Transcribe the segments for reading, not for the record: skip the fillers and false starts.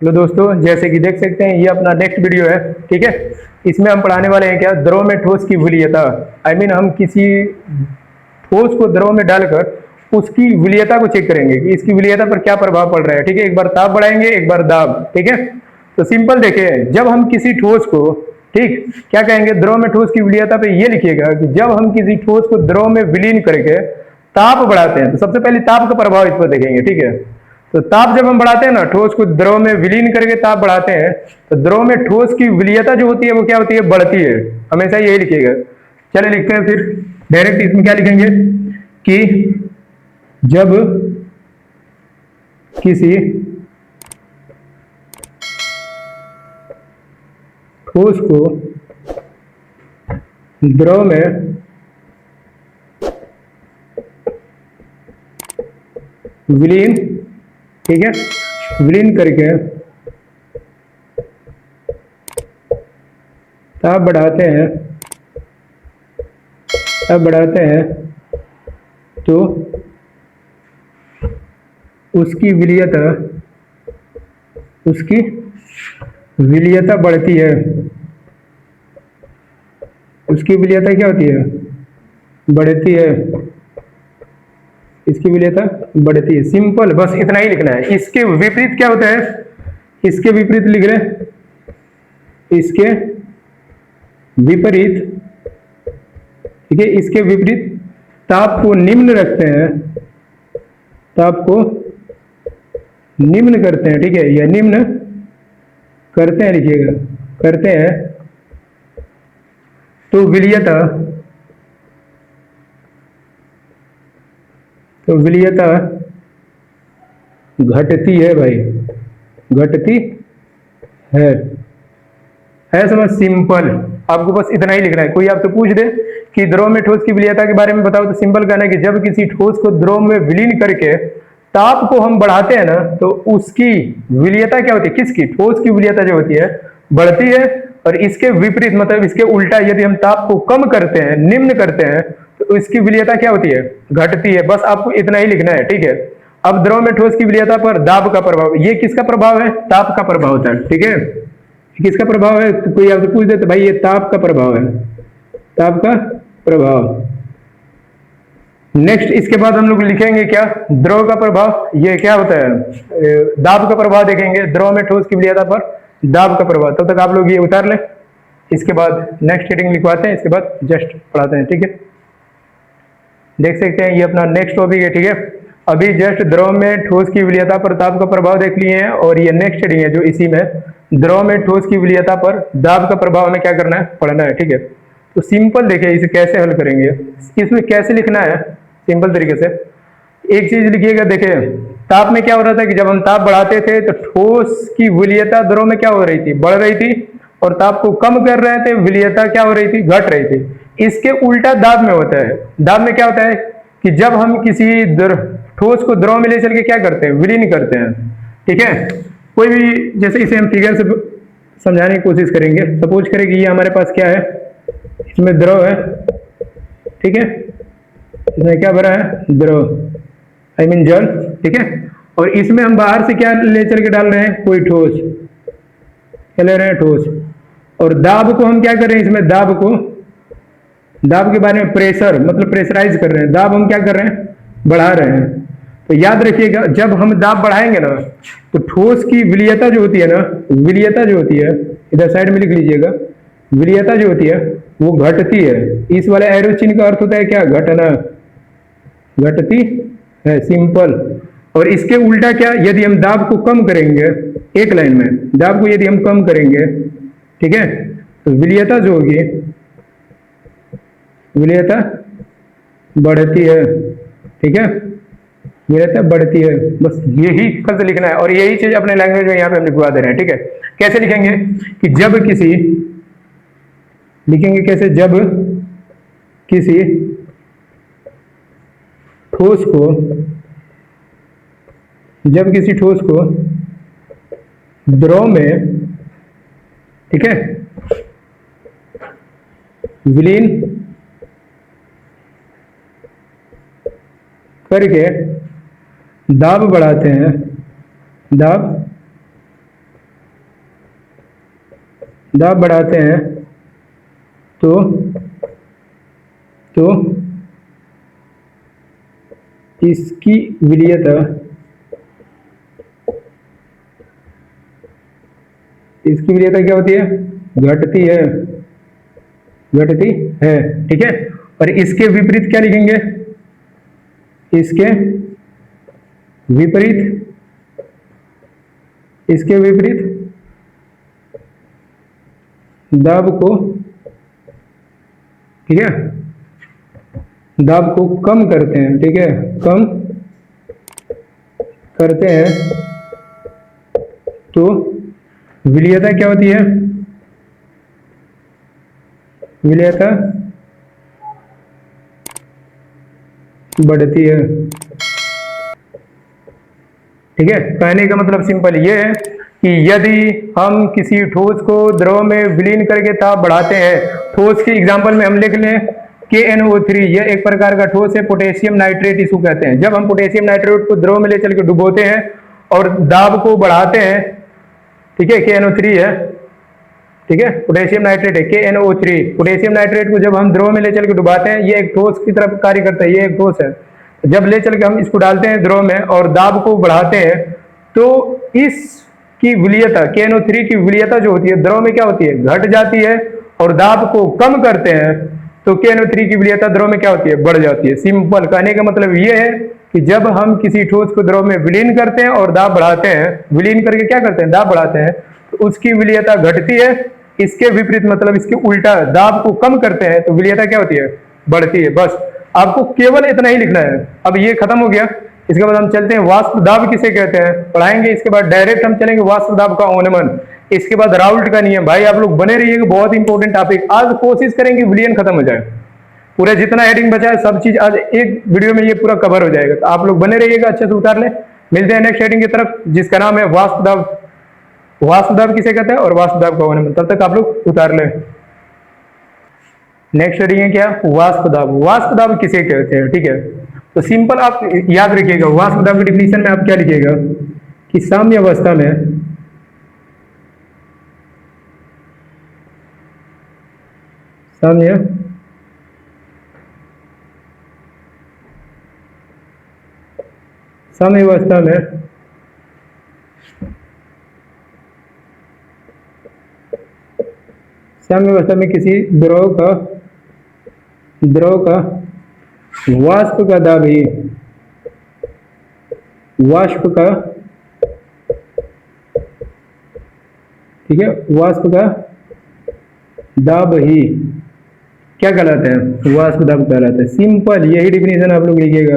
Hello दोस्तों, जैसे कि देख सकते हैं ये अपना नेक्स्ट वीडियो है। ठीक है, इसमें हम पढ़ाने वाले हैं क्या, द्रव में ठोस की विलीयता। हम किसी ठोस को द्रव में डालकर उसकी विलीयता को चेक करेंगे कि इसकी विलीयता पर क्या प्रभाव पड़ रहा है। ठीक है, एक बार ताप बढ़ाएंगे, एक बार दाब। ठीक है, तो सिंपल देखिए, जब हम किसी ठोस को, ठीक, क्या कहेंगे, द्रव में ठोस की विलीयता पे ये लिखिएगा कि जब हम किसी ठोस को द्रव में विलीन करके ताप बढ़ाते हैं, तो सबसे पहले ताप का प्रभाव इस पर देखेंगे। ठीक है, तो ताप जब हम बढ़ाते हैं ना, ठोस को द्रव में विलीन करके ताप बढ़ाते हैं, तो द्रव में ठोस की विलीयता जो होती है वो क्या होती है, बढ़ती है। हमेशा यही लिखिएगा। चलिए लिखते हैं फिर डायरेक्ट। इसमें क्या लिखेंगे कि जब किसी ठोस को द्रव में विलीन, ठीक है, विलीन करके ताप बढ़ाते हैं, तो उसकी विलीयता बढ़ती है। उसकी विलीयता क्या होती है, बढ़ती है। इसकी विलीयता बढ़ती है। सिंपल, बस इतना ही लिखना है। इसके विपरीत क्या होता है, इसके विपरीत लिख रहे, इसके विपरीत, ठीक है, इसके विपरीत ताप को निम्न रखते हैं, ताप को निम्न करते हैं। ठीक है, या निम्न करते हैं, लिखिएगा, करते हैं, तो विलीयता घटती है भाई, घटती है समझ। सिंपल, आपको बस इतना ही लिखना है। कोई आपसे पूछ दे कि द्रव में ठोस की विलीयता के बारे में बताओ, तो सिंपल कहना है कि जब किसी ठोस को द्रव में विलीन करके ताप को हम बढ़ाते हैं ना, तो उसकी विलीयता क्या होती है, किसकी, ठोस की विलीयता जो होती है बढ़ती है। और इसके विपरीत, मतलब इसके उल्टा, यदि हम ताप को कम करते हैं, निम्न करते हैं, तो इसकी विलीयता क्या होती है, घटती है। बस आपको इतना ही लिखना है। ठीक है, अब द्रव में ठोस की विलीयता पर दाब का प्रभाव, ये किसका प्रभाव है, ताप का प्रभाव होता है। ठीक है, किसका प्रभाव है, तो कोई आपसे पूछ दे तो भाई ये ताप का प्रभाव है, ताप का प्रभाव। नेक्स्ट, इसके बाद हम लोग लिखेंगे क्या, द्रव का प्रभाव। ये क्या होता है, दाब का प्रभाव देखेंगे, द्रव में ठोस की विलीयता पर दाब का प्रभाव। तब तक आप लोग ये उतार लें, इसके बाद नेक्स्ट हेडिंग लिखवाते हैं, इसके बाद जस्ट पढ़ाते हैं। ठीक है, देख सकते हैं ये अपना नेक्स्ट टॉपिक है। ठीक है, अभी जस्ट द्रव में ठोस की विलीयता पर ताप का प्रभाव देख लिए हैं, और ये नेक्स्ट हेडिंग है जो इसी में द्रव में ठोस की विलीयता पर दाब का प्रभाव हमें क्या करना है, पढ़ना है। ठीक है, तो सिंपल देखिए इसे कैसे हल करेंगे, इसमें कैसे लिखना है सिंपल तरीके से। एक चीज लिखिएगा, देखिए ताप में क्या हो रहा था कि जब हम ताप बढ़ाते थे तो ठोस की विलीयता द्रव में क्या हो रही थी, बढ़ रही थी, और ताप को कम कर रहे थे, विलीयता क्या हो रही थी, घट रही थी। इसके उल्टा दाब में होता है। दाब में क्या होता है कि जब हम किसी ठोस को द्रव में ले चल के क्या करते हैं, विलीन करते हैं। ठीक है, कोई भी, जैसे इसे हम फिगर से समझाने की कोशिश करेंगे। सपोज करें कि ये हमारे पास क्या है, इसमें द्रव है। ठीक है, इसमें क्या भरा है, द्रव, जल। ठीक है, और इसमें हम बाहर से क्या ले चल के डाल रहे हैं, कोई ठोस, क्या ले रहे हैं, ठोस। और दाब को हम क्या कर रहे हैं, इसमें दाब के बारे में, प्रेशर, मतलब प्रेशराइज कर रहे हैं। दाब हम क्या कर रहे हैं, बढ़ा रहे हैं। तो याद रखिएगा, जब हम दाब बढ़ाएंगे ना, तो ठोस की विलीयता जो होती है ना, विलीयता जो होती है, इधर साइड में लिख लीजिएगा, विलीयता जो होती है वो घटती है। इस वाले एरो चिन्ह का अर्थ होता है क्या, घटना, घटती है, सिंपल। और इसके उल्टा क्या, यदि हम दाब को कम करेंगे, एक लाइन में दाब को यदि हम कम करेंगे, ठीक है, तो विलीयता जो होगी, विलीयता बढ़ती है। ठीक है, विलीयता बढ़ती है। बस यही फर्ज लिखना है, और यही चीज अपने लैंग्वेज में यहाँ पे हम लिखवा दे रहे हैं। ठीक है, कैसे लिखेंगे कि जब किसी, लिखेंगे कैसे, जब किसी ठोस को द्रव में, ठीक है, विलीन करके दाब बढ़ाते हैं, दाब दाब बढ़ाते हैं तो इसकी विलीयता क्या होती है? घटती है, ठीक है। और इसके विपरीत क्या लिखेंगे? इसके विपरीत दाब को, ठीक है, दाब को कम करते हैं, ठीक है, कम करते हैं तो विलीयता क्या होती है? विलीयता बढ़ती है, ठीक है। कहने का मतलब सिंपल ये है कि यदि हम किसी ठोस को द्रव में विलीन करके ताप बढ़ाते हैं, ठोस के एग्जांपल में हम लिख लें KNO3, यह एक प्रकार का ठोस है, पोटेशियम नाइट्रेट इसको कहते हैं। जब हम पोटेशियम नाइट्रेट को द्रव में ले चल के डुबोते हैं और दाब को बढ़ाते हैं, ठीक है, KNO3 है, ठीक है, पोटेशियम नाइट्रेट है KNO3। पोटेशियम नाइट्रेट को जब हम द्रव में ले चल के डुबाते हैं, ये एक ठोस की तरफ कार्य करता है, ये एक ठोस है। जब ले चल के हम इसको डालते हैं द्रव में और दाब को बढ़ाते हैं तो इसकी विलीयता, KNO3 की विलीयता जो होती है द्रव में क्या होती है? घट जाती है। और दाब को कम करते हैं तो KNO3 की विलीयता द्रव में क्या होती है? बढ़ जाती है। सिंपल कहने का मतलब ये है कि जब हम किसी ठोस को द्रव में विलीन करते हैं और दाब बढ़ाते हैं, विलीन करके क्या करते हैं? दाब बढ़ाते हैं, तो उसकी विलीयता घटती है। इसके विपरीत मतलब इसके उल्टा, दाब को कम करते हैं तो विलीयता क्या होती है? बढ़ती है। बस आपको केवल इतना ही लिखना है। अब ये खत्म हो गया। इसके बाद हम चलते हैं वाष्प दाब किसे कहते हैं, पढ़ाएंगे। इसके बाद डायरेक्ट हम चलेंगे वाष्प दाब का अवनमन, इसके बाद राउल्ट का नियम। भाई आप लोग बने रहिएगा, बहुत इंपॉर्टेंट टॉपिक। आज कोशिश करेंगे विलियन खत्म हो जाए, पूरा जितना हेडिंग बचा है सब चीज आज एक वीडियो में ये पूरा कवर हो जाएगा। तो आप लोग बने रहिएगा, अच्छे से उतार ले। मिलते हैं नेक्स्ट हेडिंग की तरफ जिसका नाम है वाष्प दाब। वाष्प दाब किसे कहते हैं और वाष्प दाब का अवनमन, तब तक आप लोग उतार ले। नेक्स्ट हेडिंग है क्या? वाष्प दाब। वाष्प दाब किसे कहते हैं, ठीक है। तो सिंपल आप याद रखिएगा, वाष्प दाब की डिफिनीशन में आप क्या लिखिएगा कि साम्य अवस्था में साम्य अवस्था में साम्य अवस्था में किसी द्रव का वाष्प का दाब ही वाष्प का, ठीक है, वाष्प का दाब ही क्या कहलाता है? वाष्प दाब कहलाता है। सिंपल यही डिफिनेशन आप लोग लिखिएगा,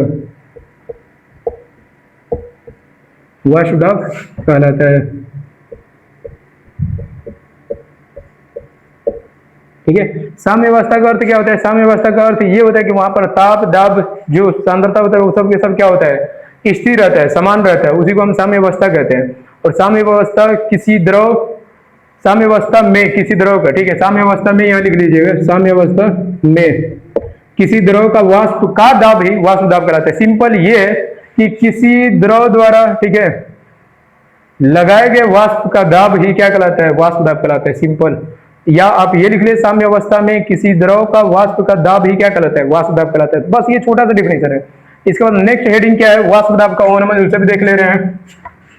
वाष्प दाब कहलाता है, ठीक है। साम्य अवस्था का अर्थ क्या होता है? साम्य अवस्था का अर्थ ये होता है कि वहां पर ताप दाब जो सांद्रता होता है वो सब के सब क्या होता है? स्थिर रहता है, समान रहता है, उसी को हम साम्य अवस्था कहते हैं। और साम्य अवस्था किसी द्रव, साम्य अवस्था में किसी द्रव का, ठीक है, साम्य अवस्था में यहां लिख लीजिएगा, साम्य अवस्था में किसी द्रव का वाष्प का दाब ही वाष्प दाब कहलाता है। सिंपल ये है कि किसी द्रव द्वारा, ठीक है, लगाए गए वाष्प का दाब ही क्या कहलाता है? वाष्प दाब कहलाता है। सिंपल। या आप ये लिख ले, साम्य अवस्था में किसी द्रव का वाष्प का दाब ही क्या कहलाता है? वाष्प दाब कहलाता है। बस ये छोटा सा डिफिनेशन है। इसके बाद नेक्स्ट हेडिंग क्या है? वाष्प दाब का अवनमन, उसे भी देख ले रहे हैं।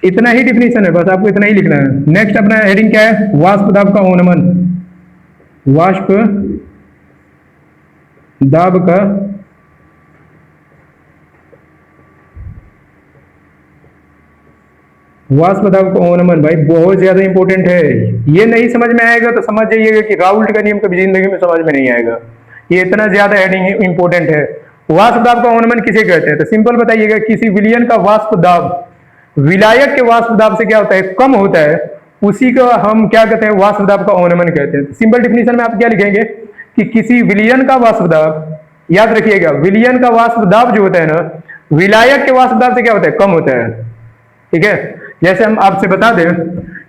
इतना ही डिफिनेशन है, बस आपको इतना ही लिखना है। नेक्स्ट अपना हेडिंग क्या है? वाष्प दाब का अवनमन। वाष्प दाब का वाष्प दाब का अवनमन भाई बहुत ज्यादा इंपॉर्टेंट है। ये नहीं समझ में आएगा तो समझ जाइएगा कि राउल्ट का नियम कभी जिंदगी में समझ में नहीं आएगा। ये इतना ज्यादा हेडिंग इंपॉर्टेंट है। वाष्प दाब का अवनमन किसे कहते हैं? तो सिंपल बताइएगा, किसी विलयन का वाष्प दाब विलायक के वाष्प दाब से क्या होता है? कम होता है, उसी को हम क्या कहते हैं? वाष्प दाब का अवनमन कहते हैं। सिंपल डिफिनेशन में आप क्या लिखेंगे कि किसी विलयन का वाष्प दाब, याद रखिएगा विलयन का वाष्प दाब जो होता है ना, विलायक के वाष्प दाब से क्या होता है? कम होता है, ठीक है। जैसे हम आपसे बता दें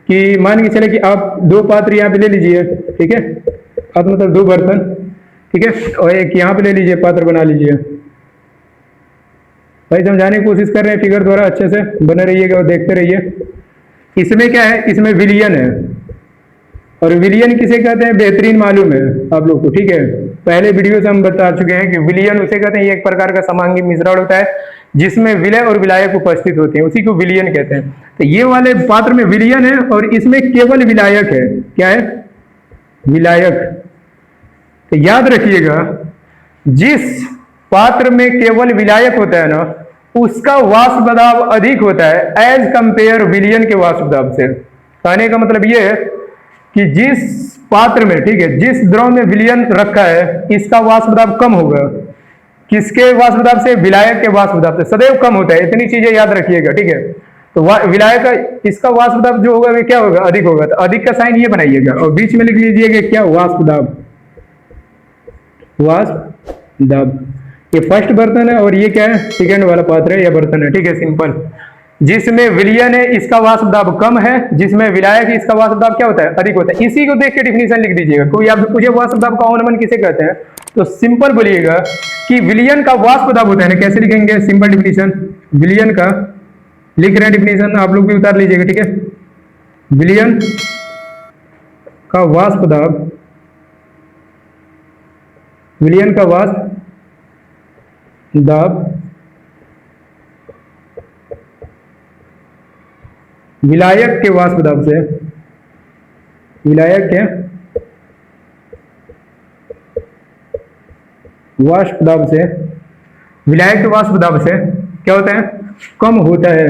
कि मान के चले कि आप दो पात्र यहाँ पे ले लीजिए, ठीक है, आप मतलब दो बर्तन, ठीक है, और एक यहाँ पे ले लीजिए, पात्र बना लीजिए। भाई समझाने की कोशिश कर रहे हैं फिगर द्वारा, अच्छे से बने रहिएगा और देखते रहिए। इसमें क्या है? इसमें विलयन है, और विलियन किसे कहते हैं बेहतरीन मालूम है आप लोग को, ठीक है। पहले वीडियो से हम बता चुके हैं कि विलियन उसे कहते हैं, ये एक प्रकार का समांगी मिश्रण होता है जिसमें विलय और विलायक उपस्थित होते हैं, उसी को विलियन कहते हैं। तो ये वाले पात्र में विलियन है और इसमें केवल विलायक है। क्या है? विलायक। तो याद रखिएगा, जिस पात्र में केवल विलायक होता है ना, उसका वाष्प दाब अधिक होता है एज कंपेयर विलियन के वाष्प दाब से। कहने का मतलब ये है कि जिस पात्र में, ठीक है, जिस द्रव में विलियन रखा है, इसका वाष्प दाब कम होगा। किसके वाष्प दाब से? विलायक के वाष्प दाब से सदैव कम होता है। इतनी चीजें याद रखिएगा, ठीक है। तो विलायक का इसका वाष्प दाब जो होगा वे क्या होगा? अधिक होगा। तो अधिक का साइन ये बनाइएगा और बीच में लिख लीजिएगा क्या? वाष्प दाब। वाष्प दाब। ये फर्स्ट बर्तन है और ये क्या है? सेकेंड वाला पात्र है या बर्तन है, ठीक है, सिंपल। जिसमें विलियन है इसका वाष्प दाब कम है, जिसमें विलायक है इसका वाष्प दाब क्या होता है? अधिक होता है। इसी को देख के डिफिनीशन लिख दीजिएगा। कोई आपसे पूछे वाष्प दाब का अवनमन किसे कहते हैं, तो सिंपल बोलिएगा कि विलियन का वाष्प दाब होता है ना। कैसे लिखेंगे? सिंपल डिफिनीशन, विलियन का लिख रहे हैं डिफिनीशन, आप लोग भी उतार लीजिएगा, ठीक है। विलियन का वाष्प दाब, विलियन का वाष्प दाब विलायक के वाष्प दाब से, विलायक के वाष्प दाब से, विलायक के वाष्प दाब से क्या होता है? कम होता है।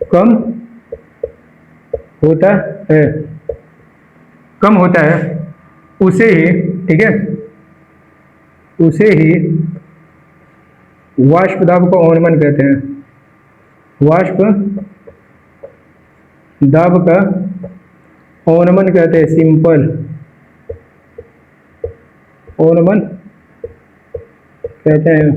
कम होता है, कम होता है, उसे ही, ठीक है, उसे ही वाष्प दाब को अवनमन कहते हैं। वाष्प दाब का अवनमन कहते हैं, सिंपल अवनमन कहते हैं।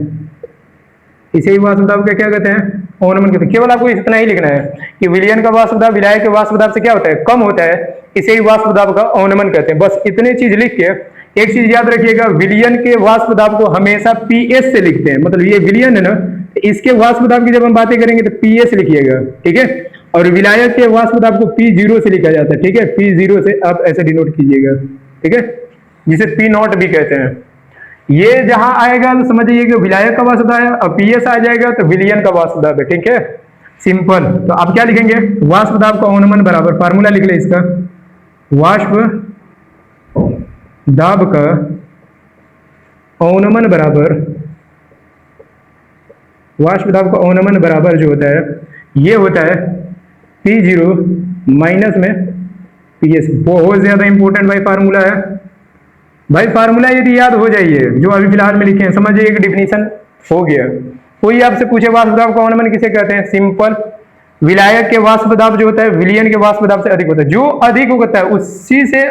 इसे ही वाष्प दाब का क्या कहते हैं? अवनमन कहते हैं। केवल आपको इतना ही लिखना है कि विलियन का वाष्प दाब विलायक के वाष्प दाब से क्या होता है? कम होता है, इसे ही वाष्प दाब का अवनमन कहते हैं। बस इतने चीज लिख के एक चीज याद रखिएगा, विलियन के वाष्प दाब को हमेशा पीएस से लिखते हैं। मतलब ये विलियन है ना, इसके वाष्प दाब की जब हम बातें करेंगे तो पीएस लिखिएगा, ठीक है। और विलायक के वाष्प दाब को P0 से लिखा जाता है, ठीक है। P0 से आप ऐसे डिनोट कीजिएगा, ठीक है, जिसे P0 भी कहते हैं। ये जहां आएगा तो समझिए कि विलायक का वाष्प दाब है, और पीएस आ जाएगा तो विलियन का वाष्प दाब है, ठीक है, सिंपल। तो आप क्या लिखेंगे? वाष्प दाब का अवनमन बराबर, फार्मूला लिख ले इसका, वाष्प दाब का अवनमन बराबर, वाष्प दाब का अवनमन बराबर जो होता है ये होता है P0 माइनस में PS। बहुत ज्यादा इंपॉर्टेंट भाई फार्मूला है भाई। फार्मूला यदि याद हो जाइए जो अभी फिलहाल में लिखे हैं, समझिए कि डिफिनीशन हो गया। कोई आपसे पूछे वाष्प दाब का अवनमन किसे कहते हैं? सिंपल, विलायक के वाष्प दाब जो होता है विलियन के वाष्प दाब से अधिक होता है। जो अधिक होता है उसी से,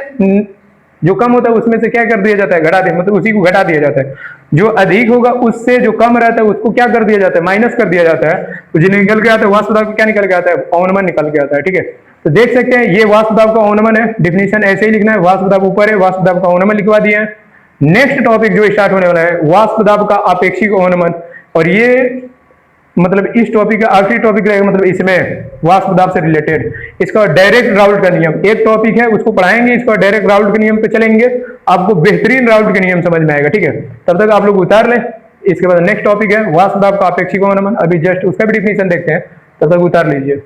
जो कम होता है उसमें से क्या कर दिया जाता है? घटा दिया, मतलब उसी को घटा दिया जाता है। जो अधिक होगा उससे जो कम रहता है उसको क्या कर दिया जाता है? माइनस कर दिया जाता है। तो जो निकल के आता है वाष्प दाब क्या निकल के आता है? अवनमन निकल के आता है, ठीक है। तो देख सकते हैं ये वाष्प दाब का अवनमन है। डिफिनीशन ऐसे ही लिखना है, वाष्प दाब ऊपर है, वाष्प दाब का अवनमन लिखवा दिए हैं। नेक्स्ट टॉपिक जो स्टार्ट होने वाला है वाष्प दाब का आपेक्षिक अवनमन, और ये मतलब इस टॉपिक का आखिरी टॉपिक रहेगा, मतलब इसमें वाष्प दाब से रिलेटेड। इसका डायरेक्ट राउल्ट का नियम एक टॉपिक है, उसको पढ़ाएंगे। इसका डायरेक्ट राउल्ट के नियम पे चलेंगे, आपको बेहतरीन राउल्ट के नियम समझ में आएगा, ठीक है। तब तक आप लोग उतार लें। इसके बाद नेक्स्ट टॉपिक है वाष्प दाब का आपेक्षिक अवनमन, अभी जस्ट उसका भी डिफिनीशन देखते हैं, तब तक उतार लीजिए।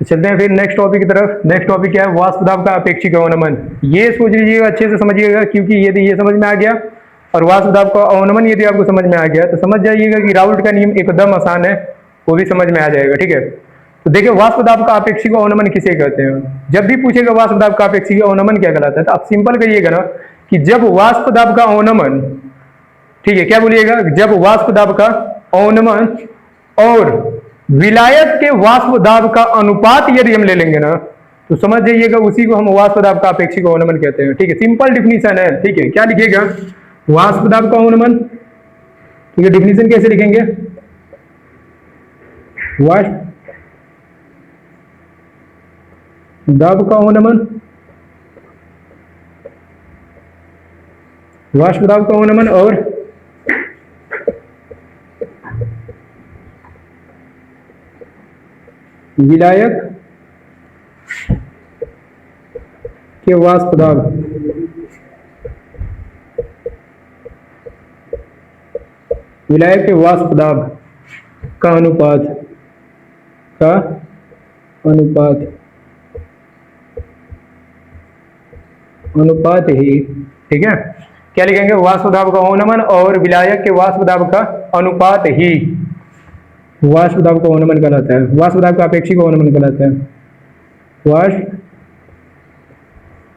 चलते हैं फिर नेक्स्ट टॉपिक की तरफ। नेक्स्ट टॉपिक क्या है? वाष्प दाब का अपेक्षिक अवनमन। ये सोच लीजिएगा, अच्छे से समझिएगा, क्योंकि यदि ये समझ में आ गया और वाष्प दाब का अवनमन यदि आपको समझ में आ गया तो समझ जाइएगा कि राउल्ट का नियम एकदम आसान है, वो भी समझ में आ जाएगा, ठीक है। तो देखिए वाष्प दाब का अपेक्षिक अवनमन किसे कहते हैं? जब भी पूछेगा वाष्प दाब का अपेक्षिक अवनमन क्या कहलाता है, तो आप सिंपल करिएगा ना कि जब वाष्प दाब का अवनमन, ठीक है, क्या बोलिएगा? जब वाष्प दाब का अवनमन और विलायक के वाष्प दाब का अनुपात यदि हम ले लेंगे ना, तो समझ जाइएगा उसी को हम वाष्प दाब का अपेक्षिक अवनमन कहते हैं, ठीक है। सिंपल डिफिनीशन है, ठीक है। क्या लिखिएगा? वाष्प दाब का अवनमन, ठीक है। डिफिनीशन कैसे लिखेंगे? वाष्प दाब का अवनमन वाष्प दाब का अवनमन और विलायक के वाष्प दाब विलायक के वाष्प दाब का अनुपात ही, ठीक है। क्या लिखेंगे? वाष्प दाब का अवनमन और विलायक के वाष्प दाब का अनुपात ही वाष्प दाब का अवनमन कहलाता है। वाष्प दाब का अपेक्षिक अवनमन कहलाता है। वाष्प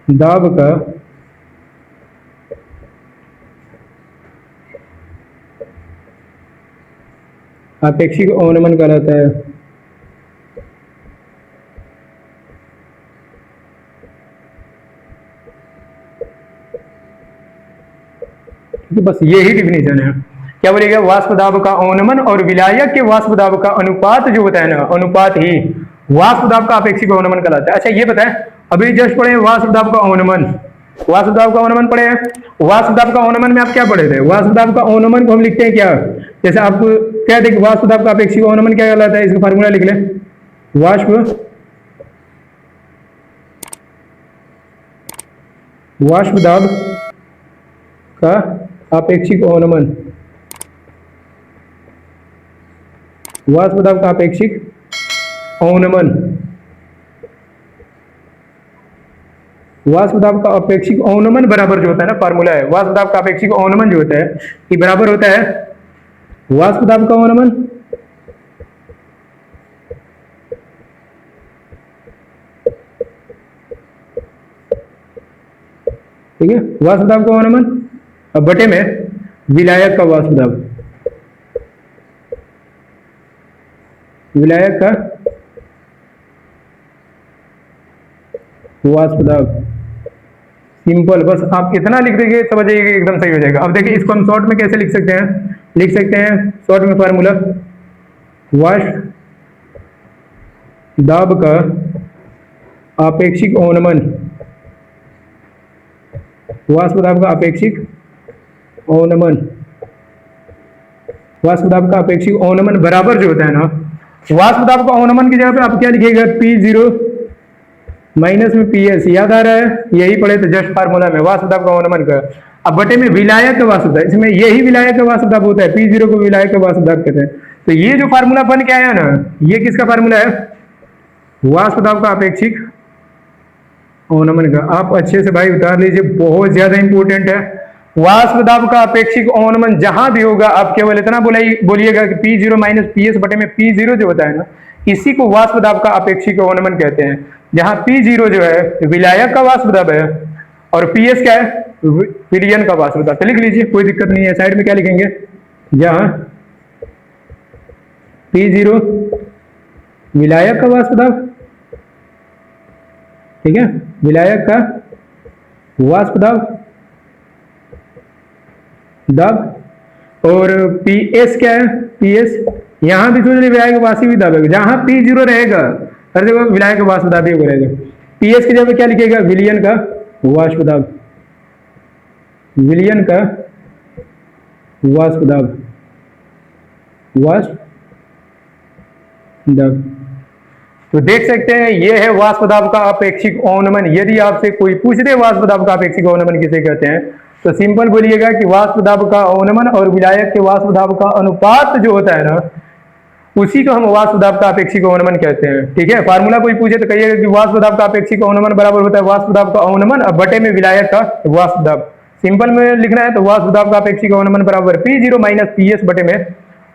दाब का अपेक्षिक अवनमन कहलाता है। तो बस यही डिफिनेशन है। क्या बोलिएगा? वाष्प दाब का अवनमन और विलायक के वाष्प दाब का अनुपात जो होता है ना, अनुपात ही वाष्प दाब का अपेक्षिक अवनमन कहलाता है। अच्छा ये बताएं, अभी जस्ट पढ़े वाष्प दाब का अवनमन, वाष्प दाब का अवनमन पढ़े हैं। वाष्प दाब का अवनमन में आप क्या पढ़े थे? वाष्प दाब का अवनमन को हम लिखते हैं क्या? जैसे आपको क्या देख, वाष्प दाब का अपेक्षिक अवनमन क्या कहलाता है? इसका फार्मूला लिख लें। वाष्प दाब का अपेक्षिक अवनमन, वाष्प दाब का अपेक्षिक अवनमन, वाष्प दाब का अपेक्षिक अवनमन बराबर जो होता है ना, फार्मूला है वाष्प दाब का अपेक्षिक अवनमन जो होता है ये बराबर होता है वाष्प दाब का अवनमन ठीक है, वाष्प दाब का अवनमन अब बटे में विलायक का वाष्प दाब, विलायक का वाष्प दाब। सिंपल, बस आप इतना लिख देंगे समझ जाइएगा एकदम सही हो जाएगा। अब देखिए इसको हम शॉर्ट में कैसे लिख सकते हैं? लिख सकते हैं शॉर्ट में फार्मूला वाष्प दाब का अपेक्षिक अवनमन, वाष्प दाब का अपेक्षिक अवनमन, वाष्प दाब का अपेक्षिक अवनमन बराबर जो होता है ना, वाष्प दाब का अवनमन की जगह पे आप क्या लिखिएगा? P0 माइनस में PS, याद आ रहा है? यही पढ़े तो जस्ट फार्मूला में वाष्प दाब का अवनमन का। अब बटे में विलायक का वाष्प दाब, इसमें यही विलायक का वाष्प दाब होता है, P0 को विलायक का वाष्प दाब कहते हैं। तो ये जो फार्मूला बन के आया ना, ये किसका फार्मूला है? वाष्प दाब का अपेक्षिक अवनमन का। आप अच्छे से भाई उतार लीजिए, बहुत ज्यादा इंपॉर्टेंट है। वाष्प दाब का अपेक्षिक अवनमन जहां भी होगा आप केवल इतना बोलिएगा कि P0 माइनस PS बटे में P0 जो होता है ना, इसी को वाष्प दाब का अपेक्षिक अवनमन कहते हैं। जहां P0 जो है विलायक का वाष्प दाब है और PS क्या है? विलयन का वाष्प दाब। तो लिख लीजिए, कोई दिक्कत नहीं है। साइड में क्या लिखेंगे? जहां P0 विलायक का वाष्प दाब, ठीक है, विलायक का वाष्प दाब और PS क्या है? PS यहां भी सोच विलायक वाष्प दाब है, जहां P0 रहेगा हर जगह विलायक का वाष्प दाब ही रहेगा। PS की जगह क्या लिखेगा? विलयन का वाष्प दाब, विलयन का वाष्प दाब, वाष्प दाब। तो देख सकते हैं ये है वाष्प दाब का अपेक्षिक अवनमन। यदि आपसे कोई पूछ दे वाष्प दाब का अपेक्षिक अवनमन किसे कहते हैं, तो सिंपल बोलिएगा कि वाष्प दाब का अवनमन और विलायक के वाष्प दाब का अनुपात जो होता है ना, उसी को हम वाष्प दाब का अपेक्षिक अवनमन कहते हैं। ठीक है, फार्मूला कोई पूछे तो कहिएगा कि वाष्प दाब का अपेक्षिक अवनमन बराबर होता है वाष्प दाब का अवनमन और बटे में विलायक का वाष्प दाब। सिंपल में लिखना है तो वाष्प दाब का अपेक्षिक अवनमन बराबर P0 माइनस PS बटे में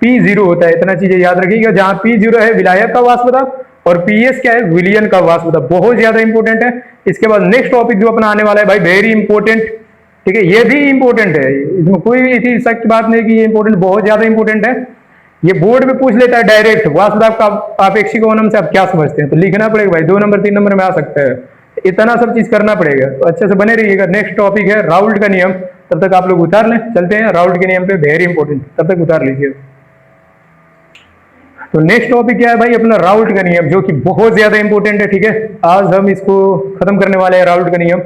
P0 होता है। इतना चीजें याद रखिएगा, जहां P0 है विलायक का वाष्प दाब और PS क्या है? विलयन का वाष्प दाब। बहुत ज्यादा इंपॉर्टेंट है। इसके बाद नेक्स्ट टॉपिक जो अपना आने वाला है भाई, वेरी इंपॉर्टेंट, ठीक है, ये भी इंपॉर्टेंट है, इसमें कोई ऐसी सख्त बात नहीं कि ये इंपॉर्टेंट, बहुत ज्यादा इंपॉर्टेंट है। ये बोर्ड में पूछ लेता है डायरेक्ट, वाष्प दाब का अपेक्षिक अवनमन से आप क्या समझते हैं, तो लिखना पड़ेगा भाई, 2 नंबर 3 नंबर में आ सकता है। इतना सब चीज करना पड़ेगा, तो अच्छे से बने रहिएगा। नेक्स्ट टॉपिक है राउल्ट का नियम, तब तक आप लोग उतार लें। चलते हैं राउल्ट के नियम पे, वेरी इंपॉर्टेंट, तब तक उतार लीजिए। तो नेक्स्ट टॉपिक क्या है भाई? अपना राउल्ट का नियम, जो कि बहुत ज्यादा इंपॉर्टेंट है। ठीक है, आज हम इसको खत्म करने वाले हैं, राउल्ट का नियम।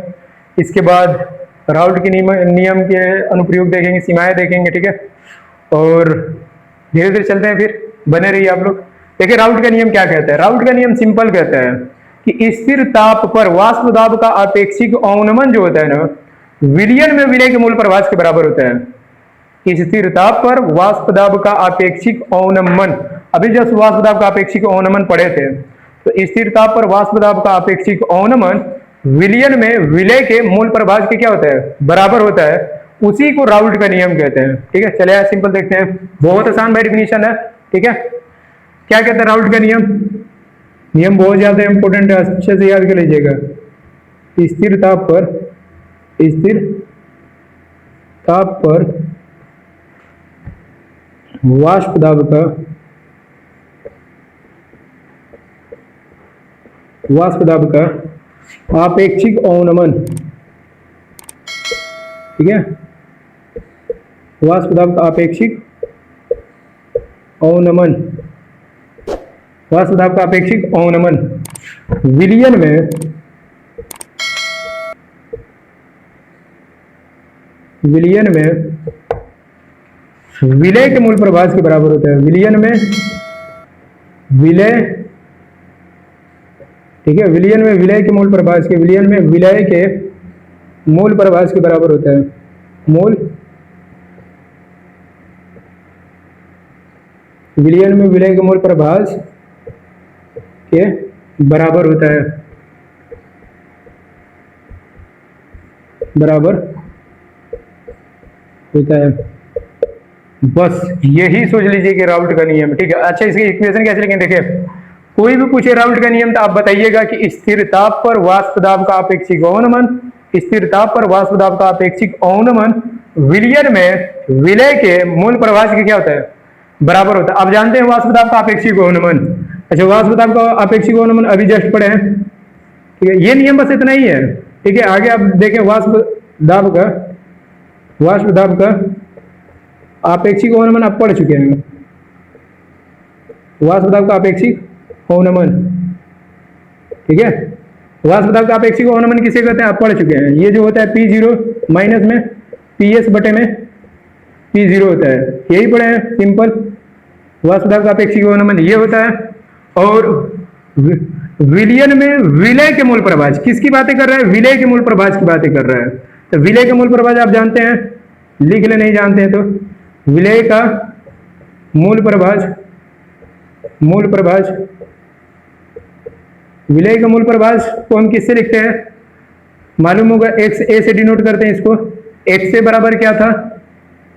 इसके बाद राउल्ट के नियम के अनुप्रयोग देखेंगे, सीमाएं देखेंगे, ठीक है। और धीरे धीरे चलते हैं, फिर बने रहिए आप लोग। देखिए राउल्ट का नियम क्या कहता है। राउल्ट का नियम सिंपल कहता है कि स्थिर ताप पर वाष्प दाब का आपेक्षिक अवनमन जो होता है ना, विलयन में विलय के मूल प्रभाज के बराबर होता है। स्थिर ताप पर वाष्प दाब का आपेक्षिक अवनमन, अभी जब वाष्प दाब का आपेक्षिक अवनमन पढ़े थे, तो स्थिर ताप पर वाष्प दाब का आपेक्षिक अवनमन विलयन में विलय के मूल प्रभाज के क्या होता है, बराबर होता है। उसी को राउल्ट का नियम कहते हैं, ठीक है। चलिए सिंपल देखते हैं, बहुत आसान बाय डेफिनेशन है, ठीक है। क्या कहते हैं राउल्ट का नियम? नियम बहुत ज्यादा इंपॉर्टेंट है, अच्छे से याद कर लीजिएगा। स्थिर ताप पर वाष्प दाब का आपेक्षिक अवनमन, ठीक है। वाष्प दाब का आपेक्षिक अवनमन, वाष्प दाब का आपेक्षिक अवनमन विलयन में विलय के मूल प्रभाज के बराबर होता है। विलयन में विलय, ठीक है। विलयन में विलय के मूल प्रभाज के, विलयन में विलय के मूल प्रभाज के बराबर होता है। विलयन में विलय के मूल प्रभाज के बराबर होता है, बराबर होता है। बस यही सोच लीजिए कि राउल्ट का नियम, ठीक है। अच्छा इसकी इक्वेशन कैसे लिखेंगे? देखिए कोई भी पूछे राउल्ट का नियम तो आप बताइएगा कि स्थिर ताप पर वाष्प दाब का आपेक्षिक अवनमन, स्थिर ताप पर वाष्प दाब का आपेक्षिक अवनमन विलयन में विलय के मूल प्रभाज के क्या होता है, बराबर होता है। अब जानते हैं वाष्प दाब का आपेक्षिक अवनमन। अच्छा वाष्प दाब का आपेक्षिक अवनमन अभी जस्ट पढ़े हैं, ठीक है। ये नियम बस इतना ही है, ठीक है। आगे आप देखें वाष्प दाब का आपेक्षिक अवनमन आप पढ़ चुके हैं। वाष्प दाब का आपेक्षिक अवनमन, ठीक है। वाष्प दाब का आपेक्षिक अवनमन किसे कहते हैं आप पढ़ चुके हैं। ये जो होता है P0 माइनस में PS बटे में P0 होता है, यही पढ़े हैं सिंपल। वाष्प दाब का आपेक्षिक अवनमन ये होता है। और विलयन में विलय के मूल प्रभाज, किसकी बातें कर रहा है? विलय के मूल प्रभाज की बातें कर रहा है। तो विलय के मूल प्रभाज आप जानते हैं, लिख ले, नहीं जानते हैं तो विलय का मूल प्रभाज, विलय का मूल प्रभाज को हम किससे लिखते हैं? मालूम होगा एक्स, ए से डिनोट करते हैं इसको। एक्स से बराबर क्या था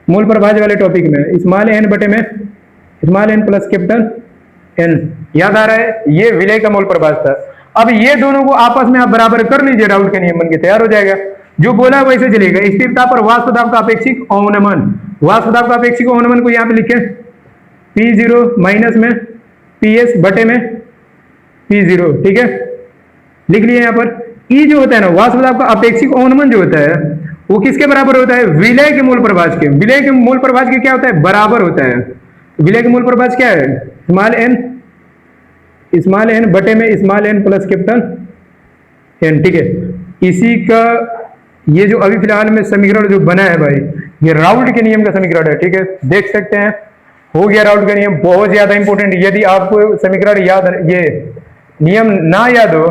मूल प्रभाज वाले टॉपिक में? स्मॉल एन बटे में small N plus capital N, याद आ रहा है? ये विलय का मूल प्रभाज था। अब ये दोनों को आपस में आप बराबर कर लीजिए, राउल्ट का नियम बन के तैयार हो जाएगा। जो बोला वैसे चलेगा। स्थिर ताप पर वाष्प दाब का अपेक्षिक अवनमन, वाष्प दाब का अपेक्षिक अवनमन को यहां पे लिखे P0 माइनस में PS बटे में P0, ठीक है। लिख लिए यहां पर। E जो होता है ना, वाष्प दाब का अपेक्षिक अवनमन जो होता है वो किसके बराबर होता है? विलय के मूल प्रभाज के। विलय के मूल प्रभाज के क्या होता है? बराबर होता है। विलय के मूल प्रभाज क्या है? स्मॉल एन बटे में small N plus capital N, ठीक है। इसी का ये जो अभी फिलहाल में समीकरण जो बना है भाई, ये राउल्ट के नियम का समीकरण है, ठीक है। देख सकते हैं, हो गया राउल्ट का नियम। बहुत ज्यादा इंपॉर्टेंट। यदि आपको समीकरण याद, ये नियम ना याद हो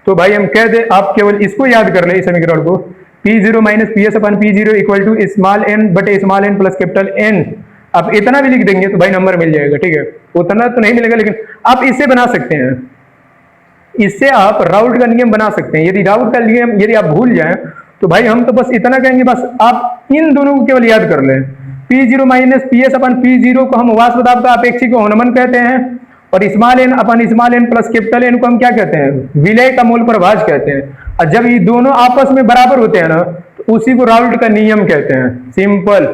तो भाई हम कह दे आप केवल इसको याद कर ले, इस समीकरण को। P0 माइनस PS अपन P0 equal to small N बटे small N plus capital N. आप इतना भी लिख देंगे तो भाई नंबर मिल जाएगा, ठीक है। उतना तो नहीं मिलेगा, लेकिन आप इससे बना सकते हैं। इससे आप राउल्ट का नियम बना सकते हैं। यदि राउल्ट का नियम यदि आप भूल जाएं तो भाई हम तो बस इतना कहेंगे, बस आप इन दोनों को केवल याद कर लें। P0 माइनस PS अपन P0 को हम वाष्प दाब का अपेक्षिक अवनमन कहते हैं, और स्मॉल एन अपन small N plus capital N को हम क्या कहते हैं? विलय का मूल प्रभाज कहते हैं। और जब ये दोनों आपस में बराबर होते हैं ना, तो उसी को राउल्ट का नियम कहते हैं। सिंपल।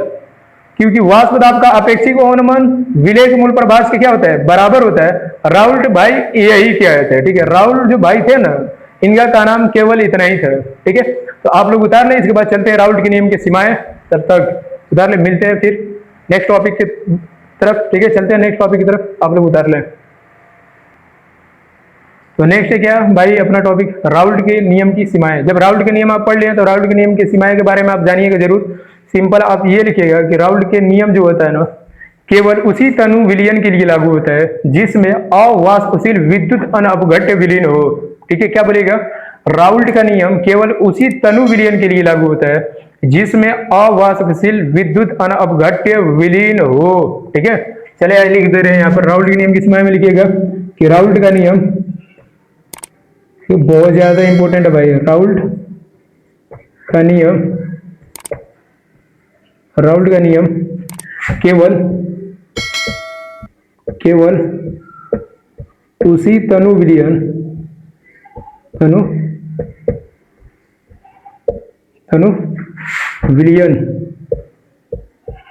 क्योंकि वाष्प दाब का अपेक्षिक अवनमन विलय के मूल प्रभाज के क्या होता है? बराबर होता है। राउल्ट भाई यही क्या है, ठीक है। राउल्ट जो भाई थे ना, इनका का नाम केवल इतना ही था, ठीक है। तो आप लोग उतार लें, इसके बाद चलते हैं राउल्ट के नियम की सीमाएं। तब तक उतार लें, मिलते हैं फिर नेक्स्ट टॉपिक की तरफ, ठीक है। चलते हैं नेक्स्ट टॉपिक की तरफ, आप लोग उतार लें। तो नेक्स्ट है क्या भाई अपना टॉपिक राउल्ट के नियम की सीमाएं। जब राउल्ट के नियम आप पढ़ लिए तो राउल्ट के नियम की सीमाएं के बारे में आप जानिएगा जरूर। सिंपल आप ये लिखिएगा कि राउल्ट के नियम जो होता है ना केवल उसी तनु विलयन के लिए लागू होता है जिसमें अवाष्पशील विद्युत अनअपघट्य विलीन हो। ठीक है, क्या बोलेगा, राउल्ट का नियम केवल उसी तनु विलयन के लिए लागू होता है जिसमें अवाष्पशील विद्युत अनअपघट्य विलीन हो। ठीक है, चलिए लिख दे रहे हैं यहाँ पर राउल्ट के नियम की सीमा में लिखिएगा कि राउल्ट का नियम, बहुत ज्यादा इंपॉर्टेंट है भाई, राउल्ट का नियम, राउल्ट का नियम केवल उसी तनु विलयन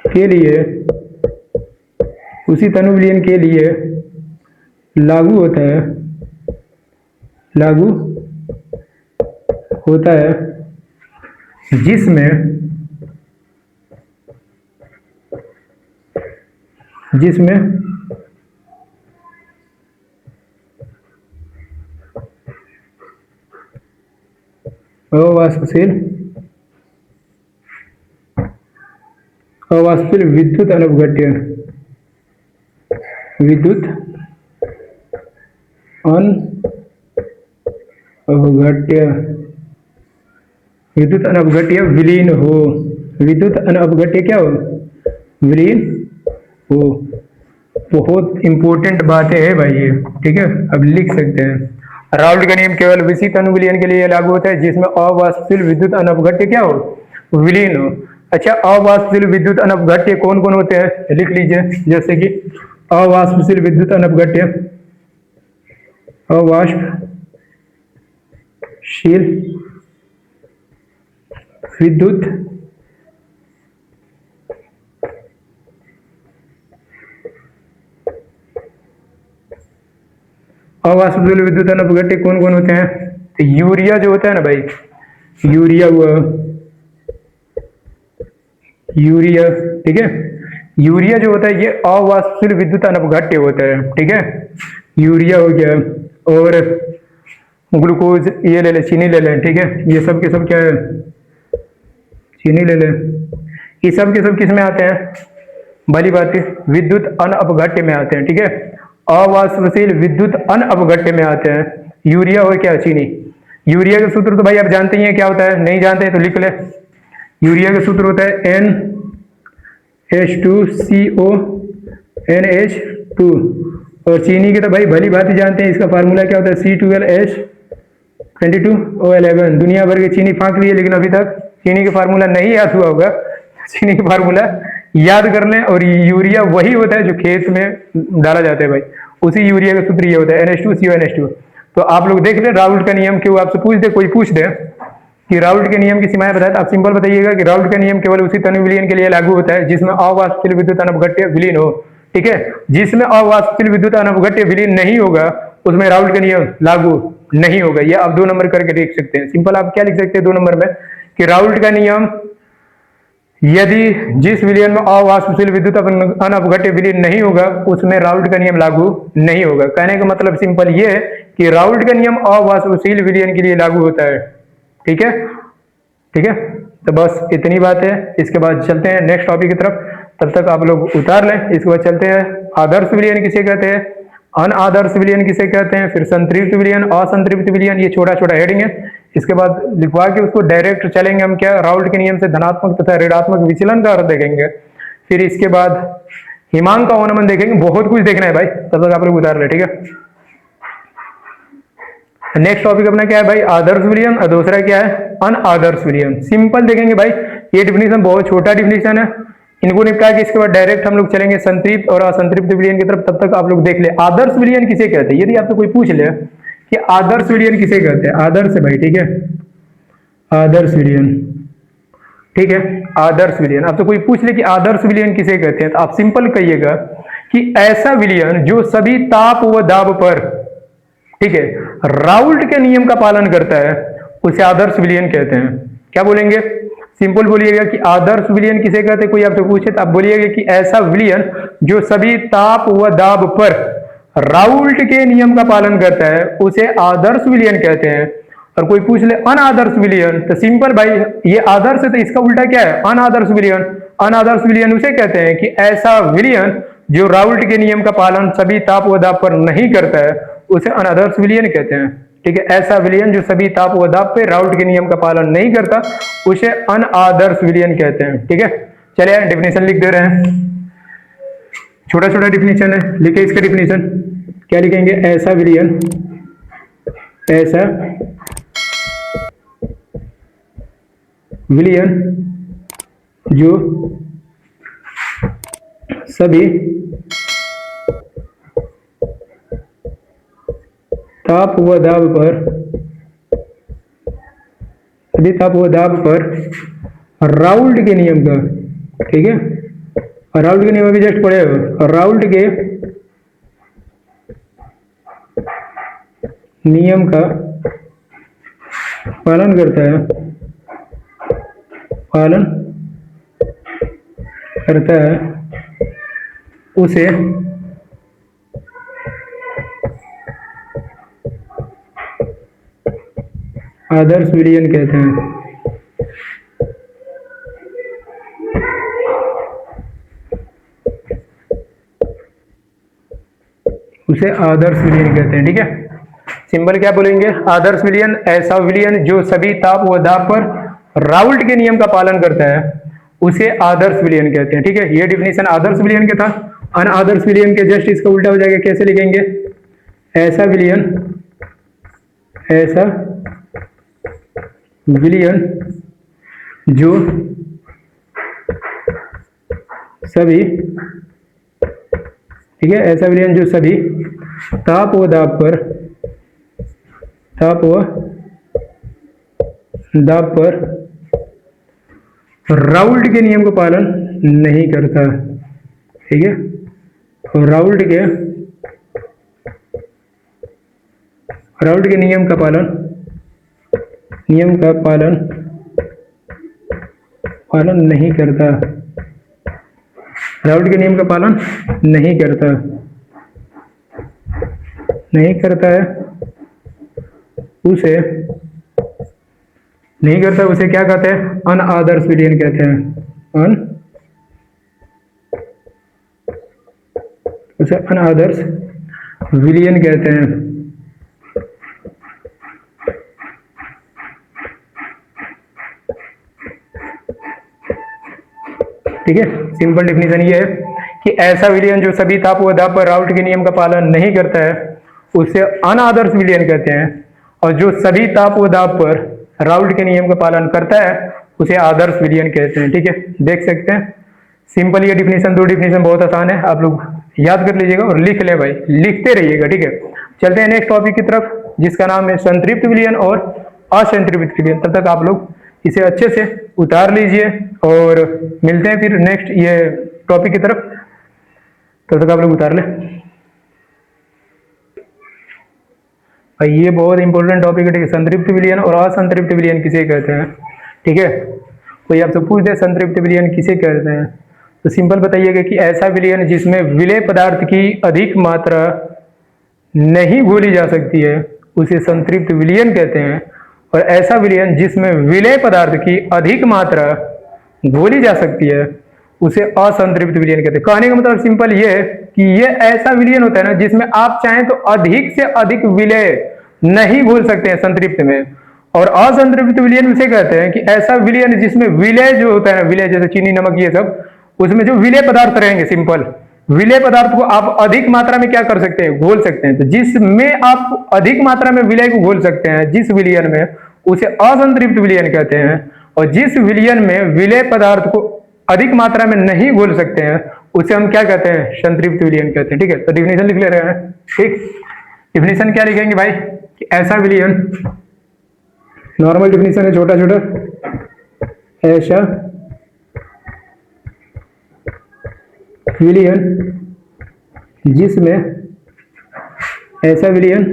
के लिए, उसी तनु विलयन के लिए लागू होता है जिसमें अवाष्पशील विद्युत अनअपघट्य विलीन हो। विद्युत अनअपघट्य क्या हो, विलीन हो। बहुत इंपॉर्टेंट बातें है भाई ये। ठीक है, अब लिख सकते हैं राउल्ट का नियम केवल उसी तनु विलयन के लिए लागू होता है जिसमें अवाष्पशील विद्युत अनअपघट्य क्या हो, विलीन हो। अच्छा, अवाष्पशील विद्युत अनअपघट्य कौन कौन होते हैं लिख लीजिए, जैसे कि अवाष्पशील विद्युत अनअपघट्य, अवाष्पशील विद्युत अनअपघट्य कौन कौन होते हैं, तो यूरिया जो होता है ना भाई, यूरिया हुआ, यूरिया, ठीक है, यूरिया जो होता है ये अवाष्पशील विद्युत अनअपघट्य होता है। ठीक है, यूरिया हो गया, और ग्लूकोज ये ले लें, चीनी ले लें। ठीक है, ये सब के सब क्या है, चीनी ले लें, ये सब के सब किस में आते हैं, भली बात है विद्युत अनअपघट्य में आते हैं। ठीक है, अवाष्पशील विद्युत अनअपघट्य में आते हैं यूरिया और क्या, चीनी। यूरिया का सूत्र तो भाई आप जानते ही हैं क्या होता है, नहीं जानते हैं तो लिख ले। यूरिया का सूत्र होता है NH2CO NH2, और चीनी के तो भाई भली भांति जानते हैं, इसका फार्मूला क्या होता है C12H22O11। दुनिया भर के चीनी फाँक लिए लेकिन अभी तक चीनी का फार्मूला नहीं याद हुआ होगा। चीनी का फार्मूला याद कर लें, और यूरिया वही होता है जो खेत में डाला जाता है भाई, उसी यूरिया का सूत्र ये होता है NH2CO NH2। तो आप लोग देख लें राउल्ट का नियम, क्यों आपसे पूछ दे, कोई पूछ दे कि राउल्ट के नियम की सीमाएं बताए, आप सिंपल बताइएगा कि राउल्ट का नियम केवल उसी तनु विलयन के लिए लागू होता है जिसमें अवाष्पशील विद्युत अनअपघट्य विलीन हो। ठीक है, जिसमें अवाष्पशील विद्युत अनअपघट्य विलीन नहीं होगा उसमें राउल्ट का नियम लागू नहीं होगा। यह आप 2 नंबर करके देख सकते हैं। सिंपल आप क्या लिख सकते हैं 2 नंबर में कि राउल्ट का नियम यदि जिस विलयन में अवाष्पशील विद्युत अनअपघट्य विलीन नहीं होगा उसमें राउल्ट का नियम लागू नहीं होगा। कहने का मतलब सिंपल ये है कि राउल्ट का नियम अवाष्पशील विलयन के लिए लागू होता है। ठीक है, ठीक है, तो बस इतनी बात है। इसके बाद चलते हैं नेक्स्ट टॉपिक की तरफ, तब तक आप लोग उतार लें। इसके बाद चलते हैं आदर्श विलयन किसे कहते हैं, अनआदर्श विलयन किसे कहते हैं, फिर संतृप्त विलयन, असंतृप्त विलयन, ये छोटा छोटा हेडिंग है। इसके बाद लिखवा के उसको डायरेक्ट चलेंगे हम क्या, राउल्ट के नियम से धनात्मक तथा ऋणात्मक विचलन का अर्थ देखेंगे। फिर इसके बाद हिमांक का अवनमन देखेंगे। बहुत कुछ देखना है भाई, तब तक आप लोग उतार ले। ठीक है, नेक्स्ट टॉपिक अपना क्या है भाई, आदर्श विलयन, और दूसरा क्या है अनआदर्श विलयन। सिंपल देखेंगे भाई, ये डिफिनेशन बहुत छोटा डिफिनेशन है, इनको निपटा के इसके बाद डायरेक्ट हम लोग चलेंगे संतृप्त और असंतृप्त विलयन की तरफ। तब तक आप लोग देख ले आदर्श विलयन किसे कहते हैं। यदि आपसे कोई पूछ ले कि आदर्श विलयन किसे कहते हैं, आदर्श भाई, ठीक है, आदर्श विलयन, ठीक है, आदर्श विलयन, आपसे कोई पूछ ले कि आदर्श विलयन किसे कहते हैं, तो आप सिंपल कहिएगा कि ऐसा विलयन जो सभी ताप व दाब पर, ठीक है, राउल्ट के नियम का पालन करता है उसे आदर्श विलयन कहते हैं। क्या बोलेंगे, सिंपल बोलिएगा कि आदर्श विलयन किसे कहते हैं। कोई आपसे पूछे तो आप बोलिएगा कि ऐसा विलयन जो सभी ताप व दाब पर राउल्ट के नियम का पालन करता है उसे आदर्श विलयन कहते हैं। और कोई पूछ ले अनादर्श विलयन, तो सिंपल भाई, ये आदर्श है तो इसका उल्टा क्या है, अनादर्श विलयन। अनादर्श विलयन उसे कहते हैं कि ऐसा विलयन जो राउल्ट के नियम का पालन सभी ताप व दाब पर नहीं करता है, उसे अनादर्श विलयन कहते हैं। ठीक है, ऐसा विलयन जो सभी ताप व दाब पे राउल्ट के नियम का पालन नहीं करता, उसे अनादर्श विलयन कहते हैं। ठीक है, चलिए डिफिनेशन लिख दे रहे हैं। छोटा छोटा डिफिनेशन है, लिखे इसका डिफिनेशन। क्या लिखेंगे, ऐसा विलयन, ऐसा विलयन जो सभी ताप व दाब पर, सभी ताप व दाब पर राउल्ट के नियम का, ठीक है, राउल्ट के नियम अभी जस्ट पढ़े हो, राउल्ट के नियम का पालन करता है, पालन करता है, उसे आदर्श विलयन कहते हैं। उसे आदर्श विलयन कहते हैं। ठीक है, सिंबल क्या बोलेंगे, आदर्श विलयन ऐसा विलयन जो सभी ताप व दाब पर राउल्ट के नियम का पालन करता है, उसे आदर्श विलयन कहते हैं। ठीक है, ये डिफिनेशन आदर्श विलयन का था। अनादर्श विलयन के जस्ट इसका उल्टा हो जाएगा, कैसे लिखेंगे, ऐसा विलयन, ऐसा विलयन जो सभी, ठीक है, ऐसा विलयन जो सभी ताप व दाब पर, ताप व दाब पर राउल्ट के नियम का पालन नहीं करता। ठीक है, और राउल्ट के नियम का पालन, नियम का पालन नहीं करता, राउल्ट के नियम का पालन नहीं करता, नहीं करता है, उसे नहीं करता, उसे क्या कहते हैं, अनादर्श विलयन कहते हैं। उसे अनादर्श विलयन कहते हैं। ठीक है, सिंपल डिफिनेशन ये है कि ऐसा विलयन जो सभी ताप व दाब पर राउल्ट के नियम का पालन नहीं करता है, उसे अनादर्श विलयन कहते हैं। और जो सभी ताप व दाब पर राउल्ट के नियम का पालन करता है, उसे आदर्श विलयन कहते हैं। ठीक है, देख सकते हैं सिंपल ये डिफिनेशन, दो डिफिनेशन बहुत आसान है, आप लोग याद कर लीजिएगा और लिख ले भाई, लिखते रहिएगा। ठीक है, चलते हैं नेक्स्ट टॉपिक की तरफ, जिसका नाम है संतृप्त विलयन और असंतृप्त विलयन। तब तक आप लोग इसे अच्छे से उतार लीजिए और मिलते हैं फिर नेक्स्ट ये टॉपिक की तरफ। तब तक आप लोग उतार ले भाई, ये बहुत इंपॉर्टेंट टॉपिक है। ठीक है, संतृप्त विलयन और असंतृप्त विलयन किसे कहते हैं। ठीक है, कोई आपसे पूछ दे संतृप्त विलयन किसे कहते हैं, तो सिंपल बताइएगा कि ऐसा विलयन जिसमें विलेय पदार्थ की अधिक मात्रा नहीं घोली जा सकती है, उसे संतृप्त विलयन कहते हैं। और ऐसा विलयन जिसमें विलेय पदार्थ की अधिक मात्रा घोली जा सकती है, उसे असंतृप्त विलयन कहते हैं। कहने का मतलब सिंपल ये है कि ये ऐसा विलयन होता है ना जिसमें आप चाहें तो अधिक से अधिक विलेय नहीं घोल सकते हैं संतृप्त में। और असंतृप्त विलयन उसे कहते हैं कि ऐसा विलयन जिसमें विलेय जो होता है ना, विलेय जैसे चीनी नमक ये सब, उसमें जो विलेय पदार्थ रहेंगे, सिंपल विलेय पदार्थ को आप अधिक मात्रा में क्या कर सकते हैं, घोल सकते हैं। तो जिसमें आप अधिक मात्रा में विलेय को घोल सकते हैं, जिस विलयन में, उसे असंतृप्त विलयन कहते हैं। और जिस विलयन में विलेय पदार्थ को अधिक मात्रा में नहीं घोल सकते हैं, उसे हम क्या कहते हैं, संतृप्त विलयन कहते हैं। ठीक है, तो डिफिनेशन लिख ले रहे हैं। ठीक, डिफिनेशन क्या लिखेंगे भाई कि ऐसा विलयन, नॉर्मल डिफिनेशन है छोटा छोटा, ऐसा विलयन जिसमें, ऐसा विलयन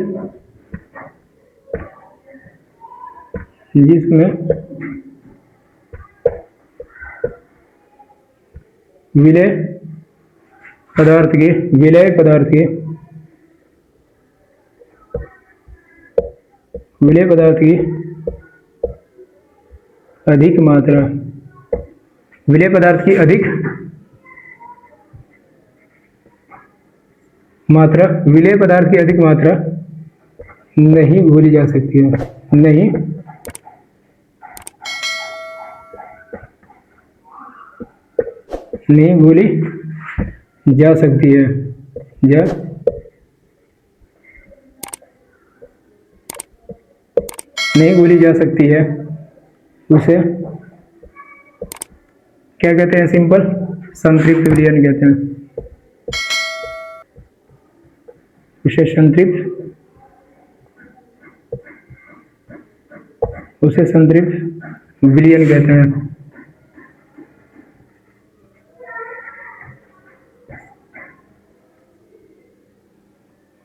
जिसमें विलेय पदार्थ की विलेय पदार्थ की अधिक मात्रा, विलेय पदार्थ की अधिक मात्रा, विलेय पदार्थ की अधिक मात्रा नहीं भूली जा सकती है, नहीं भूली जा सकती है, नहीं भूली जा सकती है, उसे क्या कहते हैं? सिंपल संतृप्त विलयन कहते हैं, उसे संतृप्त विलयन कहते हैं।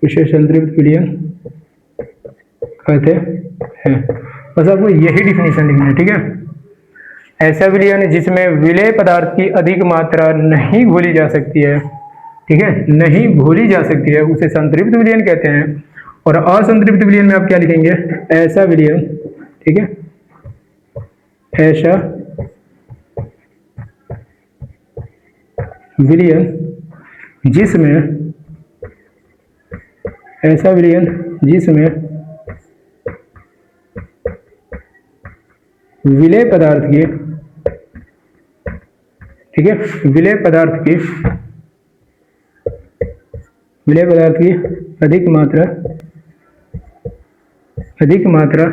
उसे संतृप्त विलयन कहते हैं। बस आपको यही डिफिनेशन लिखना है, ठीक है। ऐसा विलयन जिसमें विलेय पदार्थ की अधिक मात्रा नहीं भूली जा सकती है, ठीक है, नहीं भूली जा सकती है, उसे संतृप्त विलयन कहते हैं। और असंतृप्त विलयन में आप क्या लिखेंगे? ऐसा विलयन, ठीक है, ऐसा विलयन जिसमें, ऐसा विलयन जिसमें विलेय पदार्थ की, ठीक है, विलेय पदार्थ की अधिक मात्रा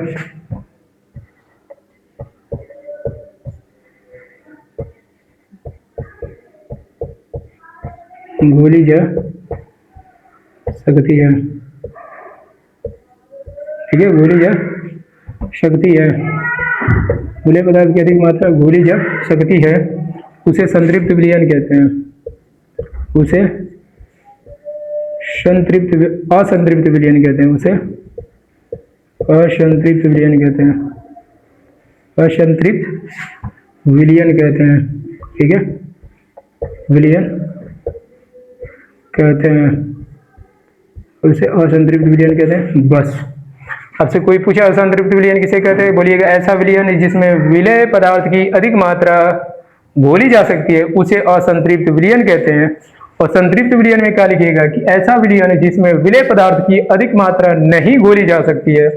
भूली जा सकती है, ठीक है, भूली जा सकती है, विलेय पदार्थ की अधिक मात्रा भूली जा सकती है, उसे संतृप्त विलयन कहते हैं, उसे असंतृप्त विलयन कहते हैं, उसे असंतृप्त विलयन कहते हैं, असंतृप्त विलयन कहते हैं, ठीक है, विलयन कहते हैं, उसे असंतृप्त विलयन कहते हैं। बस आपसे कोई पूछा असंतृप्त विलयन किसे कहते हैं, बोलिएगा ऐसा विलयन जिसमें विलेय पदार्थ की अधिक मात्रा भूली जा सकती है, उसे असंतृप्त विलयन कहते हैं। और संतृप्त विलयन में क्या लिखिएगा कि ऐसा विलयन जिसमें विलेय पदार्थ की अधिक मात्रा नहीं घोली जा सकती है,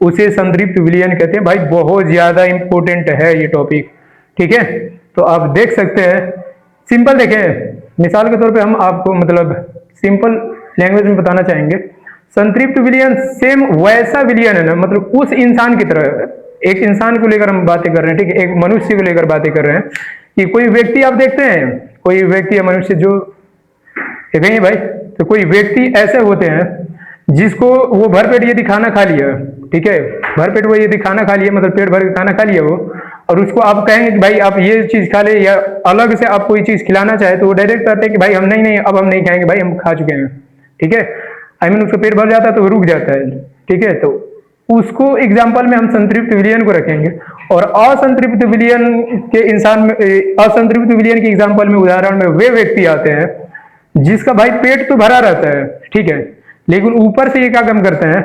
उसे संतृप्त विलयन कहते हैं। भाई बहुत ज्यादा इंपॉर्टेंट है ये टॉपिक, ठीक है। तो आप देख सकते हैं, सिंपल देखें, मिसाल के तौर पे हम आपको मतलब सिंपल लैंग्वेज में बताना चाहेंगे। संतृप्त विलयन सेम वैसा विलयन है ना, मतलब उस इंसान की तरह, एक इंसान को लेकर हम बातें कर रहे हैं, ठीक है, एक मनुष्य को लेकर बातें कर रहे हैं कि कोई व्यक्ति आप देखते हैं, कोई व्यक्ति या मनुष्य जो देखेंगे भाई, तो कोई व्यक्ति ऐसे होते हैं जिसको वो भरपेट यदि खाना खा लिया, ठीक है, भरपेट वो यदि खाना खा लिया, मतलब पेट भर के खाना खा लिया वो, और उसको आप कहेंगे कि भाई आप ये चीज खा ले, या अलग से आप कोई चीज खिलाना चाहे तो वो डायरेक्ट कहते हैं कि भाई हम नहीं अब हम नहीं खाएंगे, भाई हम खा चुके हैं, ठीक है। आई मीन उसका पेट भर जाता है तो वो रुक जाता है, ठीक है। तो उसको एग्जाम्पल में हम संतृप्त विलयन को रखेंगे। और असंतृप्त विलयन के इंसान में, असंतृप्त विलयन के एग्जाम्पल में, उदाहरण में वे व्यक्ति आते हैं जिसका भाई पेट तो भरा रहता है, ठीक है, लेकिन ऊपर से ये क्या काम करते हैं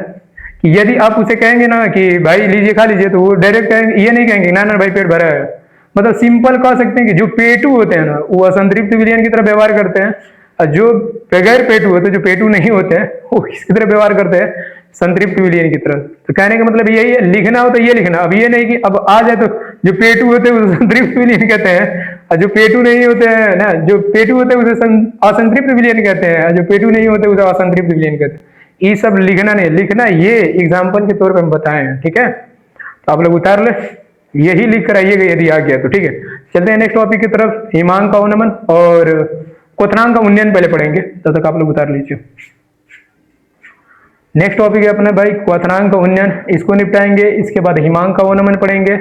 कि यदि आप उसे कहेंगे ना कि भाई लीजिए खा लीजिए, तो वो डायरेक्ट कहेंगे, ये नहीं कहेंगे ना ना भाई पेट भरा है। मतलब सिंपल कह सकते हैं कि जो पेटू होते हैं ना, वो असंतृप्त विलयन की तरह व्यवहार करते हैं, और जो बगैर पेटू होते हैं, जो पेटू नहीं होते हैं, वो किसकी तरह व्यवहार करते हैं? संतृप्त विलयन की तरह। तो कहने का मतलब यही है, लिखना हो तो ये लिखना, अब ये नहीं कि अब आ जाए तो जो पेटू होते हैं उसे संतृप्त विलयन कहते हैं, और जो पेटू नहीं होते हैं ना, जो पेटू होते हैं उसे असंतृप्त विलयन कहते हैं, और जो पेटू नहीं होते उसे असंतृप्त विलयन कहते हैं। ये सब लिखना नहीं, लिखना ये एग्जाम्पल के तौर पर हम बताए हैं, ठीक है। तो आप लोग उतार ले, यही लिख कर आइएगा यदि आ गया तो, ठीक है। चलते हैं नेक्स्ट टॉपिक की तरफ, हिमांक का उन्नमन और क्वथनांक का उन्नयन पहले पढ़ेंगे, तब तक आप लोग उतार लीजिए। नेक्स्ट टॉपिक है अपने भाई क्वथनांक का उन्नयन, इसको निपटाएंगे। इसके बाद हिमांक का उन्नमन पढ़ेंगे।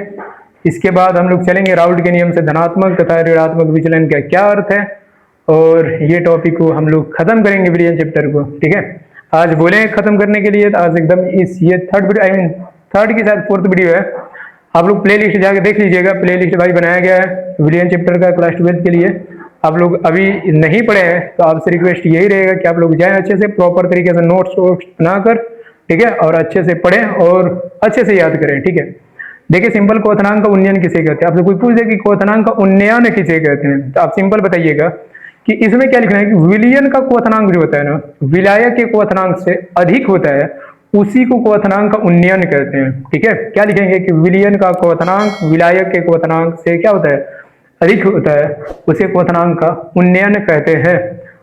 इसके बाद हम लोग चलेंगे राउल्ट के नियम से धनात्मक तथा ऋणात्मक विचलन का क्या अर्थ है, और ये टॉपिक को हम लोग खत्म करेंगे विलयन चैप्टर को, ठीक है। आज बोले खत्म करने के लिए, तो आज एकदम इस ये third video, I mean third की शायद फोर्थ वीडियो है। आप लोग प्ले लिस्ट जाके देख लीजिएगा, प्ले लिस्ट भाई बनाया गया है विलयन चैप्टर का क्लास 12 के लिए। आप लोग अभी नहीं पढ़े हैं तो आपसे रिक्वेस्ट यही रहेगा कि आप लोग जाएं अच्छे से प्रॉपर तरीके से नोट्स बनाकर ठीक है, और अच्छे से पढ़ें और अच्छे से याद करें, ठीक है। देखिए सिंपल क्वोथनांक का उन्नयन किसे कहते हैं, आपसे कोई पूछ दे कि क्वोथनांक का उन्नयन किसे कहते हैं, तो आप सिंपल बताइएगा कि इसमें क्या लिखना है कि विलयन का क्वोथनांक जो होता है ना, विलायक के क्वोथनांक से अधिक होता है, उसी को क्वोथनांक का उन्नयन कहते हैं, ठीक है। क्या लिखेंगे कि विलयन का क्वोथनांक विलायक के क्वोथनांक से क्या होता है, अधिक होता है, उसे क्वोथनांक का उन्नयन कहते हैं।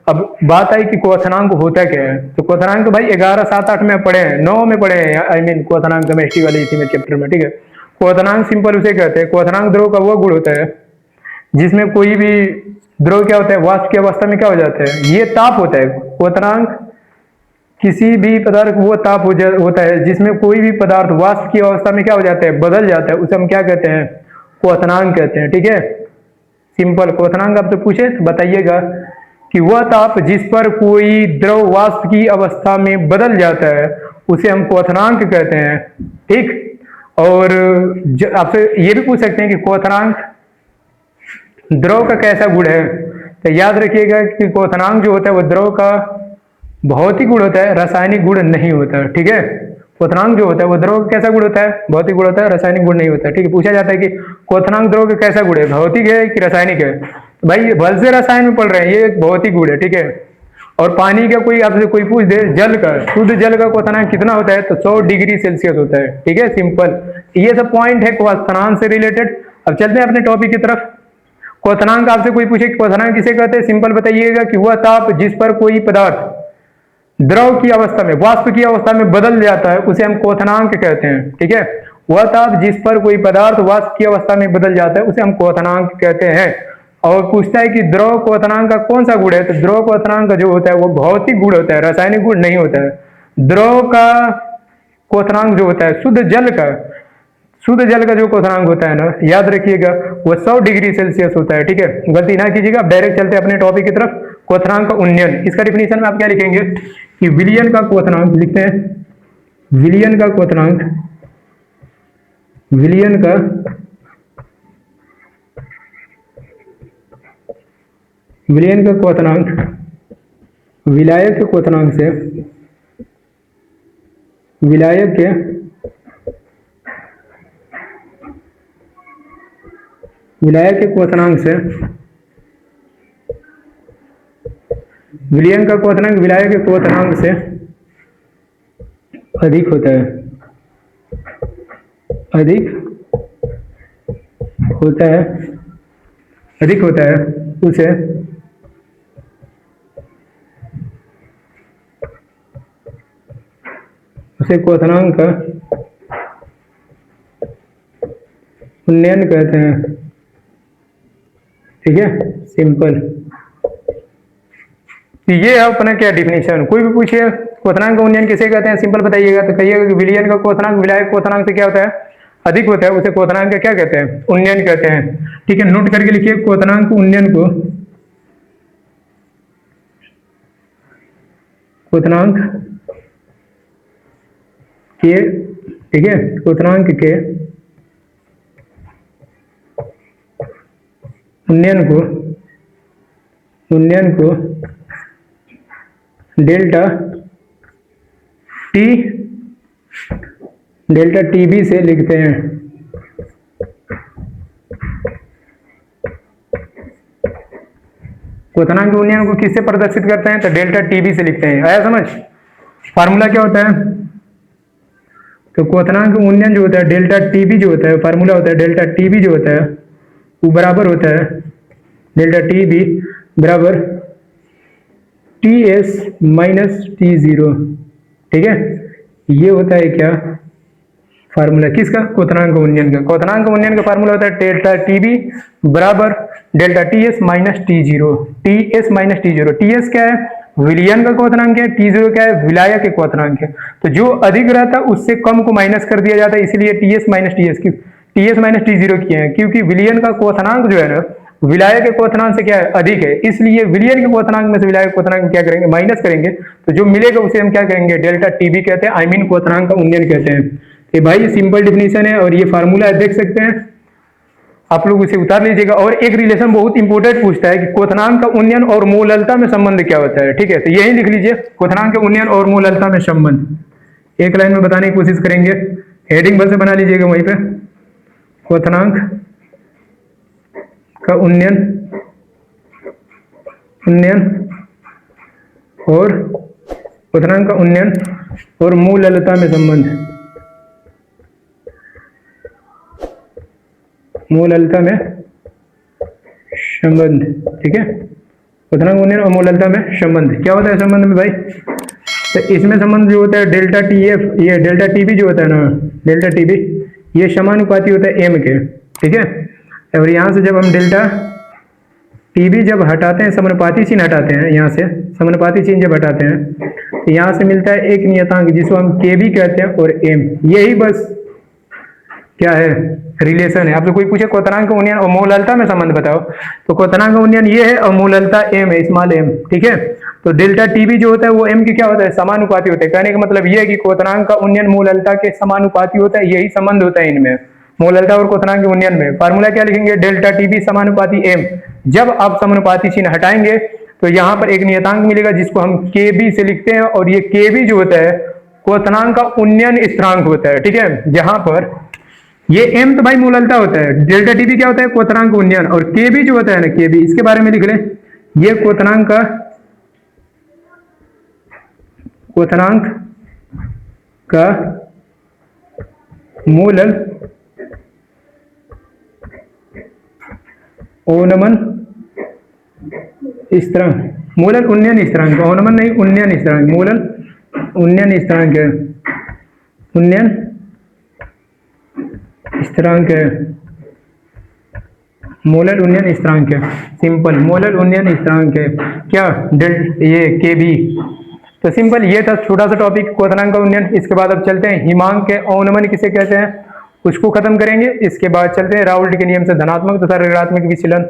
अब बात आई कि क्वोथनांक होता क्या है, तो क्वोथनांक भाई 11, 7, 8 में पढ़े हैं, 9 में पढ़े हैं, आई मीन क्वोथनांक केमिस्ट्री वाले इसी में चैप्टर में, ठीक है। क्वोथनांक सिंपल उसे कहते हैं, क्वोथनांक द्रव का वो गुण होता है जिसमें कोई भी द्रव क्या होता है, वाष्प की अवस्था में क्या हो जाता है, ये ताप होता है। क्वोथनांक किसी भी पदार्थ वो ताप होता है जिसमें कोई भी पदार्थ वाष्प की अवस्था में क्या हो जाता है, बदल जाता है, उसे हम क्या कहते हैं, क्वोथनांक कहते हैं, ठीक है। सिंपल क्वोथनांक आपसे पूछे तो बताइएगा कि वह ताप जिस पर कोई द्रव वाष्प की अवस्था में बदल जाता है उसे हम क्वोथनांक कहते हैं, ठीक। और आपसे ये भी पूछ सकते हैं कि क्वोथनांक द्रव का कैसा गुण है, तो याद रखिएगा कि क्वोथनांक जो होता है वो द्रव का भौतिक गुण होता है, रासायनिक गुण नहीं होता है, ठीक है। क्वोथनांक जो होता है वो द्रव का कैसा गुण होता है, भौतिक गुण होता है, रासायनिक गुण नहीं होता है, ठीक है। पूछा जाता है कि क्वोथनांक द्रव का कैसा गुण है, भौतिक है कि रासायनिक है, भाई भल से रसायन में पढ़ रहे हैं, ये एक भौतिक गुण है, ठीक है। और पानी का कोई आपसे कोई पूछ दे, जल का, शुद्ध जल का क्वोथनांक कितना होता है, तो 100 डिग्री सेल्सियस होता है, ठीक है, सिंपल। ये सब पॉइंट है क्वोथनांक से रिलेटेड। अब चलते हैं अपने टॉपिक की तरफ। क्वोथनांक आपसे कोई पूछे क्वोथनांक किसे कहते हैं, सिंपल बताइएगा कि वह ताप जिस पर कोई पदार्थ द्रव की अवस्था में, वाष्प की अवस्था में बदल जाता है उसे हम क्वोथनांक कहते हैं, ठीक है। वह ताप जिस पर कोई पदार्थ वाष्प की अवस्था में बदल जाता है उसे हम क्वोथनांक कहते हैं। और पूछता है कि द्रव क्वोथनांक का कौन सा गुण है, तो द्रव क्वोथनांक का जो होता है वो भौतिक गुण होता है, रासायनिक गुण नहीं होता है। द्रव का क्वोथनांक जो होता है, शुद्ध जल का जो क्वोथनांक होता है ना, याद रखिएगा वो 100 डिग्री सेल्सियस होता है, ठीक है। गलती ना कीजिएगा, आप डायरेक्ट चलते हैं अपने टॉपिक की तरफ। क्वोथनांक का उन्नयन, इसका डिफिनीशन में आप क्या लिखेंगे कि विलयन का क्वोथनांक लिखते हैं, विलयन का क्वोथनांक, विलयन का क्वोथनांक विलायक के क्वोथनांक से, विलायक के क्वोथनांक से, विलयन का क्वोथनांक विलायक के क्वोथनांक से अधिक होता है, अधिक होता है, उसे क्वोथनांक का उन्नयन कहते हैं, ठीक है, सिंपल। तो ये है अपना क्या डिफिनेशन। कोई भी पूछे क्वोथनांक का उन्नयन किसे कहते हैं, सिंपल बताइएगा, तो कहिएगा कि विलयन का क्वोथनांक विलायक क्वोथनांक से क्या होता है, अधिक होता है, उसे क्वोथनांक का क्या कहते हैं, उन्नयन कहते हैं, ठीक है। नोट करके लिखिए क्वोथनांक उन्नयन को, क्वोथनांक के, ठीक है, क्वोथनांक के उन्नयन को डेल्टा टीबी से लिखते हैं। क्वोथनांक उन्नयन को किससे प्रदर्शित करते हैं, तो डेल्टा टीबी से लिखते हैं। आया समझ। फार्मूला क्या होता है, तो क्वोथनांक उन्नयन जो होता है, डेल्टा टीबी जो होता है, फार्मूला होता है डेल्टा टीबी जो होता है वो बराबर होता है, डेल्टा टीबी बराबर टीएस माइनस T0, ठीक है। ये होता है क्या फार्मूला किसका, क्वोथनांक उन्नयन का। क्वोथनांक उन्नयन का फार्मूला होता है डेल्टा टीबी बराबर delta TS minus T0, TS minus T0। TS क्या है, विलयन का क्वोथनांक है, T0 क्या है, विलायक के क्वोथनांक है। तो जो अधिक रहता है उससे कम को माइनस कर दिया जाता है, इसलिए टीएस माइनस T0 किए हैं, क्योंकि विलयन का क्वोथनांक जो है ना विलायक के क्वोथनांक से क्या है, अधिक है, इसलिए विलयन के क्वोथनांक में से विलायक क्वोथनांक क्या करेंगे, माइनस करेंगे, तो जो मिलेगा उसे हम क्या कहेंगे, डेल्टा टीबी कहते हैं, आई मीन क्वोथनांक का उन्नयन कहते हैं। ये भाई सिंपल डिफिनीशन है और ये फार्मूला देख सकते हैं, आप लोग उसे उतार लीजिएगा। और एक रिलेशन बहुत इंपॉर्टेंट पूछता है कि क्वोथनांक का उन्नयन और मोललता में संबंध क्या होता है, ठीक है। तो यही लिख लीजिए, क्वोथनांक के उन्नयन और मोललता में संबंध, एक लाइन में बताने की कोशिश करेंगे। हेडिंग भर से बना लीजिएगा वहीं पे। क्वथनांक का उन्नयन और क्वथनांक का उन्नयन और मूललता में संबंध। मूललता में संबंध, ठीक है। क्वथनांक उन्नयन और मूललता में संबंध क्या होता है संबंध में भाई? तो इसमें संबंध जो होता है डेल्टा टी एफ, ये डेल्टा टी बी जो होता है ना, डेल्टा टी बी ये समानुपाती होता है एम के, ठीक है। और यहाँ से जब हम डेल्टा टी बी जब हटाते हैं, समानुपाती चिन्ह हटाते हैं, यहाँ से समानुपाती चिन्ह जब हटाते हैं तो यहाँ से मिलता है एक नियतांक जिसको हम के बी कहते हैं और एम। यही बस क्या है, रिलेशन है। आपसे कोई पूछे क्वथनांक उन्नयन और मूललता में संबंध बताओ, तो क्वथनांक उन्नयन ये है और मूललता एम है, स्मॉल एम, ठीक है। तो डेल्टा टीबी जो होता है वो एम की क्या होता है, समानुपाती होता है। कहने का मतलब ये है कि क्वथनांक का उन्नयन मूललता के समानुपाती होता है, यही संबंध होता है इनमें, मूललता और क्वथनांक के उन्नयन में। फार्मूला क्या लिखेंगे, डेल्टा टीबी समानुपाती एम। जब आप समानुपाती चिन्ह हटाएंगे तो यहाँ पर एक नियतांक मिलेगा जिसको हम के बी से लिखते हैं, और ये के बी जो होता है क्वथनांक का उन्नयन स्थिरांक होता है, ठीक है। जहां पर ये m तो भाई मूललता होता है, डेल्टा टीबी क्या होता है, क्वथनांक उन्नयन, और के बी जो होता है ना, के बी इसके बारे में लिख लें, ये क्वथनांक का मूलल ओनमन स्थिरांक, मूलल उन्नयन स्थिरांक, ओनमन नहीं उन्नयन स्थिरांक, मूलल उन्नयन स्थिरांक है, उन्नयन स्थिरांक है, मोलर उन्नयन स्थिरांक है, सिंपल मोलर उन्नयन स्थिरांक है क्या, ये के बी। तो सिंपल ये था छोटा सा टॉपिक क्वथनांक का उन्नयन। इसके बाद अब चलते हैं हिमांक के अवनमन किसे कहते हैं, उसको खत्म करेंगे। इसके बाद चलते हैं राउल्ट के नियम से धनात्मक तथा ऋणात्मक विचलन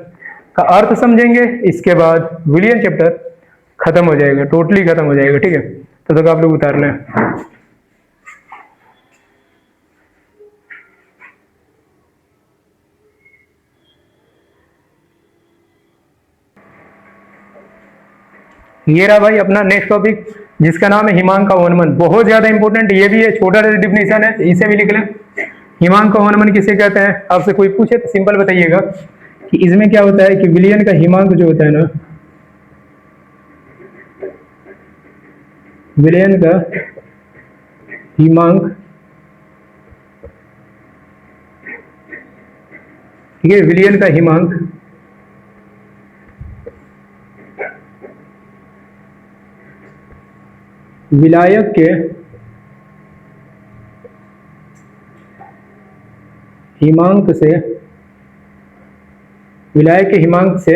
का अर्थ समझेंगे। इसके बाद विलियन चैप्टर खत्म हो जाएगा, टोटली खत्म हो जाएगा, ठीक है। तो तक आप लोग उतार लें। ये रहा भाई अपना नेक्स्ट टॉपिक जिसका नाम है हिमांक का अवनमन। बहुत ज्यादा इंपॉर्टेंट ये भी है, छोटा सा डिफिनेशन है, इसे भी लिख लें। हिमांक का अवनमन किसे कहते हैं, आपसे कोई पूछे तो सिंपल बताइएगा कि इसमें क्या होता है कि विलियन का हिमांक जो होता है ना, विलियन का हिमांक, ठीक है, विलियन का हिमांक विलायक के हिमांक से, विलायक के हिमांक से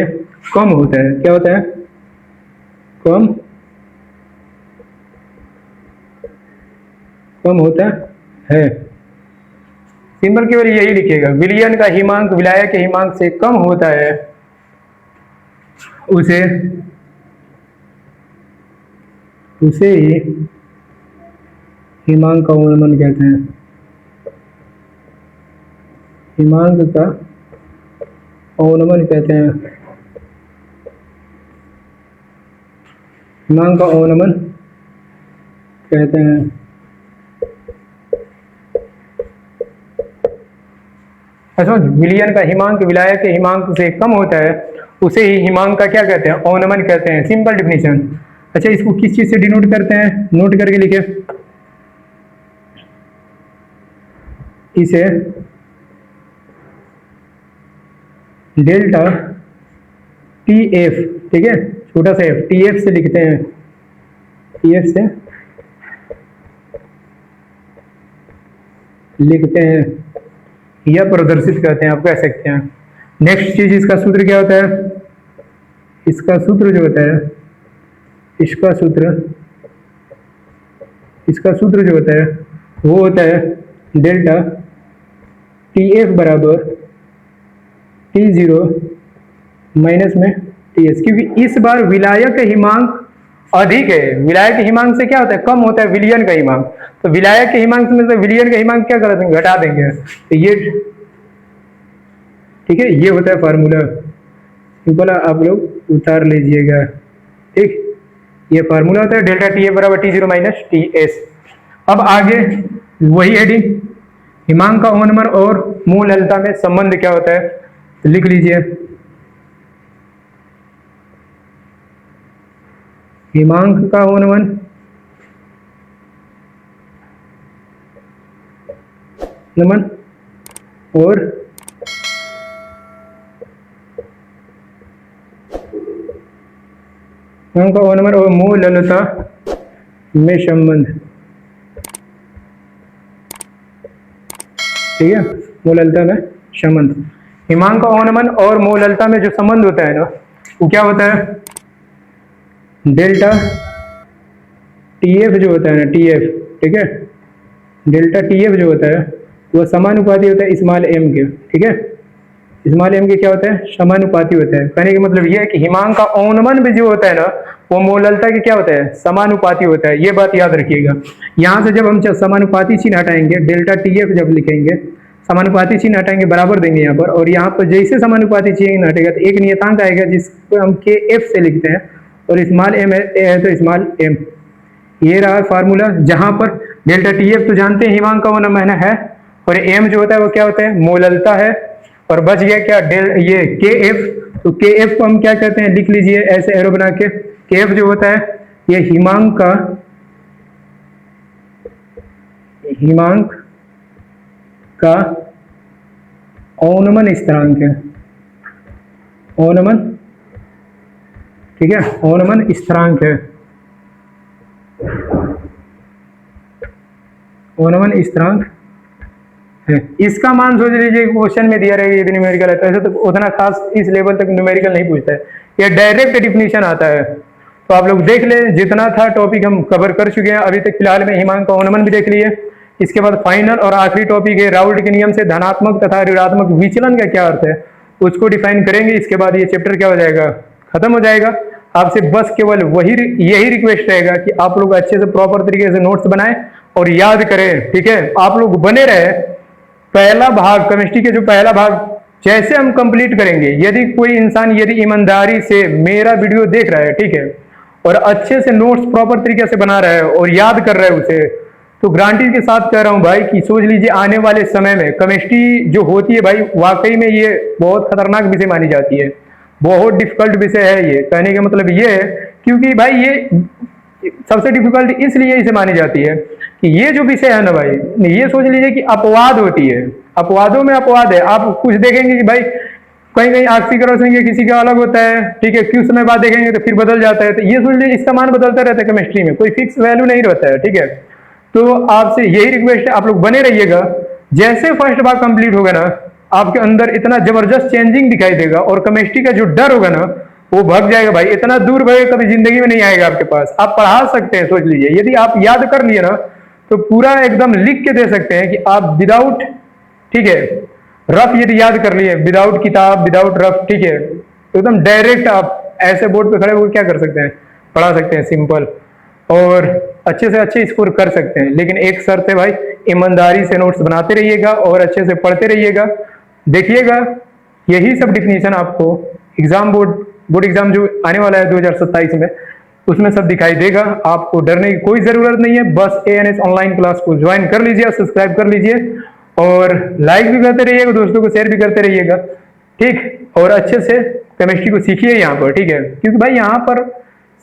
कम होता है। क्या होता है, कम होता है। सिंपल केवल यही लिखिएगा, विलियन का हिमांक विलायक के हिमांक से कम होता है, उसे ही हिमांक का अवनमन कहते हैं। हिमांक का अवनमन कहते हैं, हिमांक का अवनमन कहते हैं। ऐसा विलियन का हिमांक विलायक के हिमांक से कम होता है, उसे ही हिमांक का क्या कहते हैं, अवनमन कहते हैं। Simple definition. अच्छा, इसको किस चीज से डिनोट करते हैं, नोट करके लिखे, इसे डेल्टा टी एफ, ठीक है, छोटा सा एफ, टी एफ से लिखते हैं, टी एफ से लिखते हैं या प्रदर्शित करते हैं, आप कह सकते हैं। नेक्स्ट चीज, इसका सूत्र क्या होता है, इसका सूत्र जो होता है, इसका सूत्र जो होता है वो होता है डेल्टा टी एफ बराबर टी जीरो माइनस में टी एस, क्योंकि इस बार विलायक हिमांक अधिक है। विलायक हिमांक से क्या होता है, कम होता है विलियन का हिमांक। तो विलायक के हिमांक में से विलियन का हिमांक क्या कर देंगे, घटा देंगे। तो ये ठीक है, ये होता है फार्मूला। सिंपल, आप लोग उतार लीजिएगा, ठीक। ये फार्मूला होता है डेल्टा टी ए बराबर T zero minus T S. अब आगे वही हेडिंग, हिमांक का ओनमन और मूल ललिता में संबंध क्या होता है, तो लिख लीजिए हिमांक का ओनमन नमन और हिमांक का ओनमन और मूल ललिता में संबंध, ठीक है, मूल ललिता में संबंध। हिमांक का ओनमन और मूल ललिता में जो संबंध होता है ना, वो क्या होता है, डेल्टा टीएफ जो होता है ना, टीएफ, ठीक है, डेल्टा टीएफ जो होता है वो समानुपाती होता है स्मॉल एम के, ठीक है, स्मॉल एम के क्या होता है, समानुपाती होता है। कहने का मतलब ये है कि हिमांक का ओनमन भी जो होता है ना, वो मूल ललिता के क्या होता है, समानुपाती होता है। ये बात याद रखिएगा। यहाँ से जब हम समानुपाती चिन्ह हटाएंगे, डेल्टा टीएफ जब लिखेंगे, समानुपाती चिन्ह हटाएंगे, बराबर देंगे यहाँ पर, और यहाँ पर जैसे समानुपाती चिन्ह हटेगा तो एक नियतांक आएगा जिसको हम के एफ से लिखते हैं, और स्मॉल एम है तो स्मॉल एम। ये रहा फार्मूला, जहां पर डेल्टा टीएफ तो जानते हैं हिमांक का ओनमन है, और एम जो होता है वो क्या होता है, मूल ललिता है, और बच गया क्या, ये के एफ। तो के एफ को हम क्या कहते हैं, लिख लीजिए ऐसे एरो बना के एफ जो होता है ये हिमांक का ओनमन स्थिरांक है, ओनमन, ठीक है, ओनमन स्थिरांक है, ओनमन स्थिरांक है। इसका मान सोच लीजिए क्वेश्चन में दिया रहेगा, यदि न्यूमेरिकल है तो ऐसे तो उतना खास इस लेवल तक न्यूमेरिकल नहीं पूछता है, ये डायरेक्ट डिफिनीशन आता है। तो आप लोग देख ले, जितना था टॉपिक हम कवर कर चुके हैं अभी तक। फिलहाल में हिमांक का ओनमन भी देख लिए, इसके बाद फाइनल और आखिरी टॉपिक है राउल्ट के नियम से धनात्मक तथा ऋणात्मक विचलन का क्या अर्थ है, उसको डिफाइन करेंगे। इसके बाद ये चैप्टर क्या हो जाएगा, खत्म हो जाएगा। आपसे बस केवल यही रिक्वेस्ट रहेगा कि आप लोग अच्छे से प्रॉपर तरीके से नोट्स बनाएं और याद करें, ठीक है। आप लोग बने रहे, पहला भाग केमिस्ट्री के जो पहला भाग जैसे हम कंप्लीट करेंगे, यदि कोई इंसान यदि ईमानदारी से मेरा वीडियो देख रहा है, ठीक है, और अच्छे से नोट्स प्रॉपर तरीके से बना रहा है और याद कर रहा है उसे, तो गारंटी के साथ कह रहा हूं भाई कि सोच लीजिए आने वाले समय में केमिस्ट्री जो होती है भाई, वाकई में ये बहुत खतरनाक विषय मानी जाती है, बहुत डिफिकल्ट विषय है ये। कहने का मतलब ये है, क्योंकि भाई ये सबसे डिफिकल्ट इसलिए इसे मानी जाती है कि ये जो विषय है ना भाई, ये सोच लीजिए कि अपवाद होती है, अपवादों में अपवाद है। आप कुछ देखेंगे कि भाई कहीं कहीं आखिरी का रोशनी किसी का अलग होता है, ठीक है, कुछ समय बाद देखेंगे तो फिर बदल जाता है। तो ये सोच लीजिए इसका मान बदलता रहता है, केमिस्ट्री में कोई फिक्स वैल्यू नहीं रहता है, ठीक है। तो आपसे यही रिक्वेस्ट है, आप लोग बने रहिएगा। जैसे फर्स्ट भाग कंप्लीट होगा ना, आपके अंदर इतना जबरदस्त चेंजिंग दिखाई देगा, और केमिस्ट्री का जो डर होगा ना वो भाग जाएगा भाई। इतना दूर भाई कभी जिंदगी में नहीं आएगा आपके पास। आप पढ़ा सकते हैं, सोच लीजिए यदि आप याद कर लिए ना तो पूरा एकदम लिख के दे सकते हैं कि आप विदाउट, ठीक है, रफ यदि याद कर लिए, विदाउट किताब विदाउट रफ, ठीक है, तो एकदम डायरेक्ट आप ऐसे बोर्ड पे खड़े होकर क्या कर सकते हैं, पढ़ा सकते हैं सिंपल, और अच्छे से अच्छे स्कोर कर सकते हैं। लेकिन एक शर्त है भाई, ईमानदारी से नोट्स बनाते रहिएगा और अच्छे से पढ़ते रहिएगा। देखिएगा यही सब डिफिनीशन आपको एग्जाम बोर्ड एग्जाम जो आने वाला है 2027 में, उसमें सब दिखाई देगा। आपको डरने की कोई जरूरत नहीं है, बस एएनएस ऑनलाइन क्लास को ज्वाइन कर लीजिए, सब्सक्राइब कर लीजिए, और लाइक भी करते रहिएगा, दोस्तों को शेयर भी करते रहिएगा, ठीक। और अच्छे से केमिस्ट्री को सीखिए यहाँ पर, ठीक है, क्योंकि भाई यहाँ पर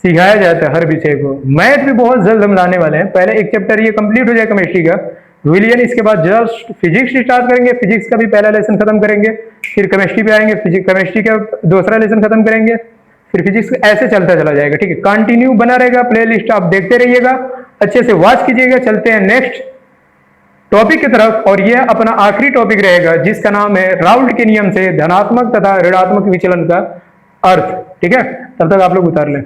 सिखाया जाता है हर विषय को। मैथ भी बहुत जल्द हम लाने वाले हैं, पहले एक चैप्टर ये कंप्लीट हो जाए केमिस्ट्री का विलियन, इसके बाद जस्ट फिजिक्स स्टार्ट करेंगे, फिजिक्स का भी पहला लेसन खत्म करेंगे, फिर केमिस्ट्री पे आएंगे, केमिस्ट्री का दूसरा लेसन खत्म करेंगे, फिर फिजिक्स, ऐसे चलता चला जाएगा, ठीक है। कंटिन्यू बना रहेगा, प्लेलिस्ट आप देखते रहिएगा, अच्छे से वॉच कीजिएगा। चलते हैं नेक्स्ट टॉपिक की तरफ, और यह अपना आखिरी टॉपिक रहेगा जिसका नाम है राउल्ट के नियम से धनात्मक तथा ऋणात्मक विचलन का अर्थ, ठीक है। तब तक आप लोग उतार लें।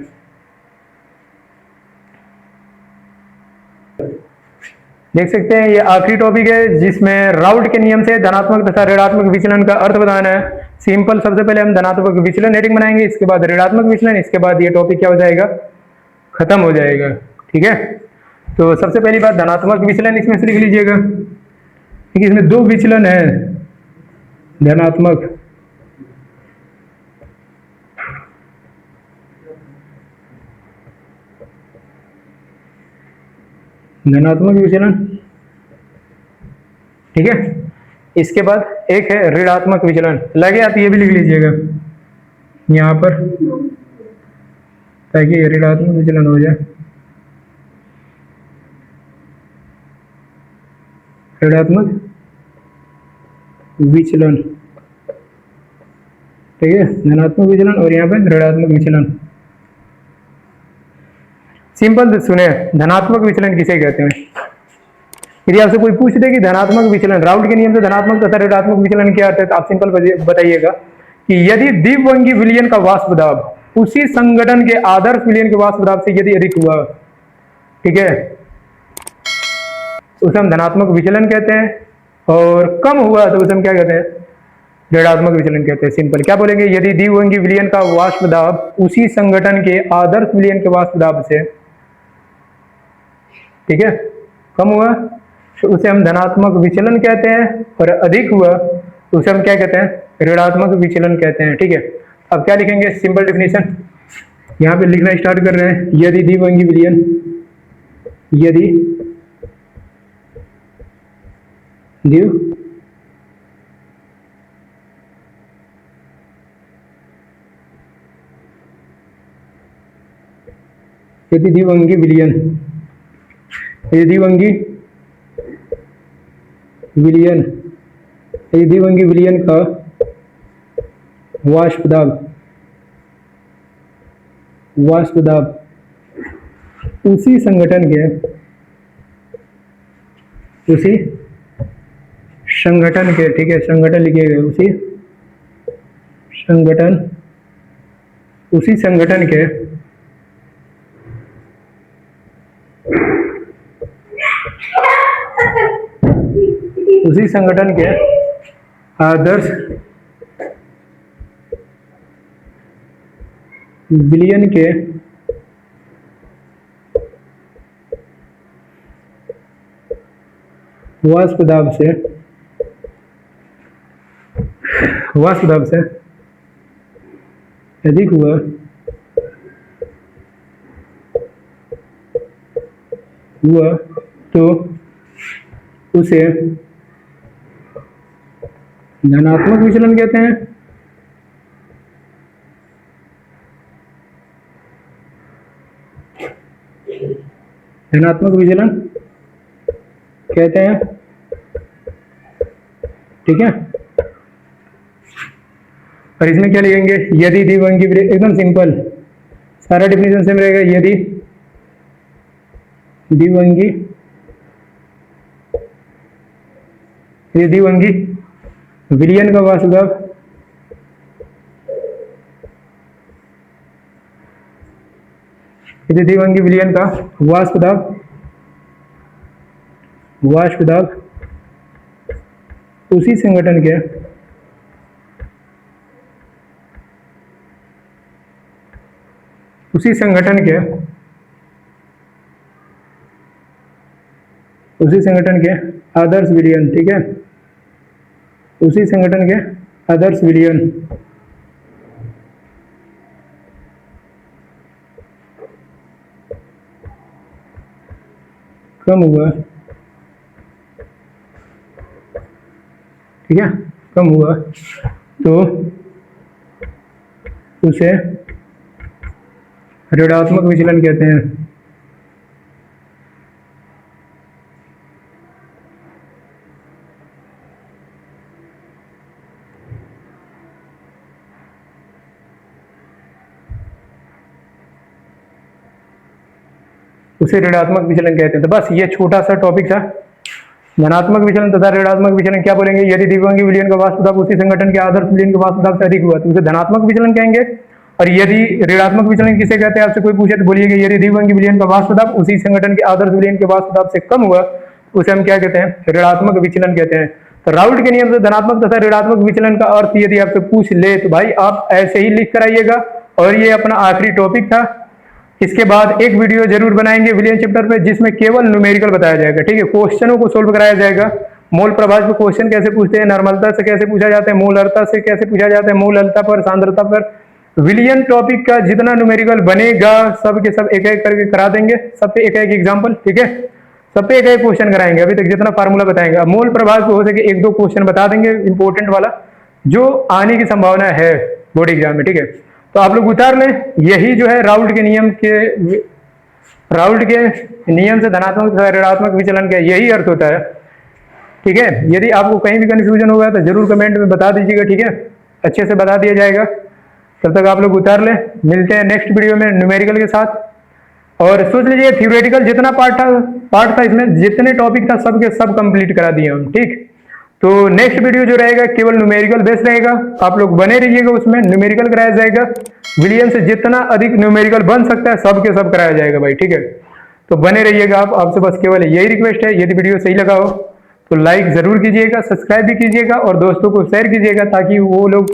देख सकते हैं ये आखिरी टॉपिक है जिसमें राउल्ट के नियम से धनात्मक तथा ऋणात्मक विचलन का अर्थ बताना है। सिंपल, सबसे पहले हम धनात्मक विचलन हेडिंग बनाएंगे, इसके बाद ऋणात्मक विचलन, इसके बाद ये टॉपिक क्या हो जाएगा, खत्म हो जाएगा, ठीक है। तो सबसे पहली बात धनात्मक विचलन, इसमें से लिख लीजिएगा, ठीक है। इसमें दो विचलन है, धनात्मक धनात्मक विचलन, ठीक है। इसके बाद एक है ऋणात्मक विचलन, लगे आप ये भी लिख लीजिएगा यहाँ पर ताकि ऋणात्मक विचलन हो जाए। ऋणात्मक विचलन, ठीक है, धनात्मक विचलन और यहाँ पे ऋणात्मक विचलन। सिंपल सुने, धनात्मक विचलन किसे कहते हैं? यदि आपसे कोई पूछ दे कि धनात्मक विचलन, राउल्ट के नियम से धनात्मक तथा ऋणात्मक विचलन क्या अर्थ है, तो आप सिंपल बताइएगा कि यदि द्विवंगी विलयन का वाष्प दाब उसी संगठन के आदर्श विलयन के वाष्प दाब से यदि अधिक हुआ, ठीक है, तो उसे हम धनात्मक विचलन कहते हैं, और कम हुआ तो उसे हम क्या कहते हैं? ऋणात्मक विचलन कहते हैं। सिंपल क्या बोलेंगे? यदि द्विवंगी विलयन का वाष्प दाब उसी संगठन के आदर्श विलयन के वाष्प दाब से, ठीक है, कम हुआ तो उसे हम धनात्मक विचलन कहते हैं, और अधिक हुआ तो उसे हम क्या कहते हैं? ऋणात्मक विचलन कहते हैं, ठीक है। अब क्या लिखेंगे? सिंपल डेफिनेशन यहाँ पे लिखना स्टार्ट कर रहे हैं। यदि द्विवंगी विलयन, यदि द्विवंगी विलयन, यदि द्विवंगी विलयन, यदि द्विवंगी विलयन का वाष्प दाब उसी संगठन के, उसी संगठन के, ठीक है, संगठन लिखिएगा, उसी संगठन, उसी संगठन के उसी संगठन के आदर्श विलयन के वाष्प दाब से अधिक हुआ तो उसे धनात्मक विचलन कहते हैं। धनात्मक विचलन कहते हैं, ठीक है। और इसमें क्या लिखेंगे? यदि द्विवंगी, एकदम सिंपल, सारा डेफिनेशन सेम रहेगा। यदि द्विवंगी विलयन का वाष्प दाब द्विवंगी विलयन का वाष्प दाब उसी संगठन के आदर्श विलयन, ठीक है, उसी संगठन के आदर्श विलयन कम हुआ, ठीक है, कम हुआ तो उसे ऋणात्मक विचलन कहते हैं। उसे ऋणात्मक विचलन कहते हैं। तो बस ये छोटा सा टॉपिक था, धनात्मक विचलन तथा ऋणात्मक विचलन। क्या बोलेंगे? यदि द्विवंगी विलयन का वाष्प दाब उसी संगठन के आदर्श विलयन के वाष्प दाब से अधिक हुआ तो उसे धनात्मक विचलन कहेंगे। और यदि ऋणात्मक विचलन किसे कहते हैं, आपसे कोई पूछे तो बोलिएगा यदि द्विवंगी विलयन का वाष्प दाब उसी संगठन के आदर्श विलयन के वाष्प दाब से कम हुआ उसे हम क्या कहते हैं? ऋणात्मक विचलन कहते हैं। तो राउल्ट के नियम से धनात्मक तथा ऋणात्मक विचलन का अर्थ यदि आपसे पूछ ले तो भाई आप ऐसे ही लिख कर आइएगा। और ये अपना आखिरी टॉपिक था। इसके बाद एक वीडियो जरूर बनाएंगे विलयन चैप्टर पे, जिसमें केवल न्यूमेरिकल बताया जाएगा, ठीक है, क्वेश्चनों को सोल्व कराया जाएगा। मोल प्रभाव पे क्वेश्चन कैसे पूछते हैं, नॉर्मलता से कैसे पूछा जाता है, मूलरता से कैसे पूछा जाता है, मूललता पर, सांद्रता पर, विलयन टॉपिक का जितना न्यूमेरिकल बनेगा सब के सब एक एक करके करा देंगे, सब पे एक एक एग्जाम्पल, ठीक है। सब पे एक एक क्वेश्चन कराएंगे, अभी तक जितना फार्मूला बताएंगे। अब मोल प्रभाव पे हो सके एक दो क्वेश्चन बता देंगे इंपॉर्टेंट वाला, जो आने की संभावना है बोर्ड एग्जाम में, ठीक है। तो आप लोग उतार लें। यही जो है राउल्ट के नियम से धनात्मक तथा ऋणात्मक विचलन का यही अर्थ होता है, ठीक है। यदि आपको कहीं भी कंफ्यूजन होगा तो जरूर कमेंट में बता दीजिएगा, ठीक है, अच्छे से बता दिया जाएगा। तब तक आप लोग उतार लें, मिलते हैं नेक्स्ट वीडियो में न्यूमेरिकल के साथ। और सोच लीजिए थ्योरेटिकल जितना पार्ट था इसमें जितने टॉपिक था सब के सब कंप्लीट करा दिए हम, ठीक। तो नेक्स्ट वीडियो जो रहेगा केवल न्यूमेरिकल बेस्ड रहेगा, आप लोग बने रहिएगा, उसमें न्यूमेरिकल कराया जाएगा। विलियन से जितना अधिक न्यूमेरिकल बन सकता है सब के सब कराया जाएगा भाई, ठीक है। तो बने रहिएगा आप, आपसे बस केवल यही रिक्वेस्ट है। यदि वीडियो सही लगा हो तो लाइक जरूर कीजिएगा, सब्सक्राइब भी कीजिएगा और दोस्तों को शेयर कीजिएगा, ताकि वो लोग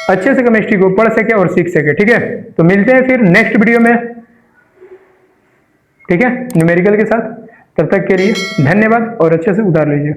अच्छे से केमिस्ट्री को पढ़ सके और सीख सके, ठीक है। तो मिलते हैं फिर नेक्स्ट वीडियो में, ठीक है, न्यूमेरिकल के साथ। तब तक के लिए धन्यवाद और अच्छे से उतार लीजिए।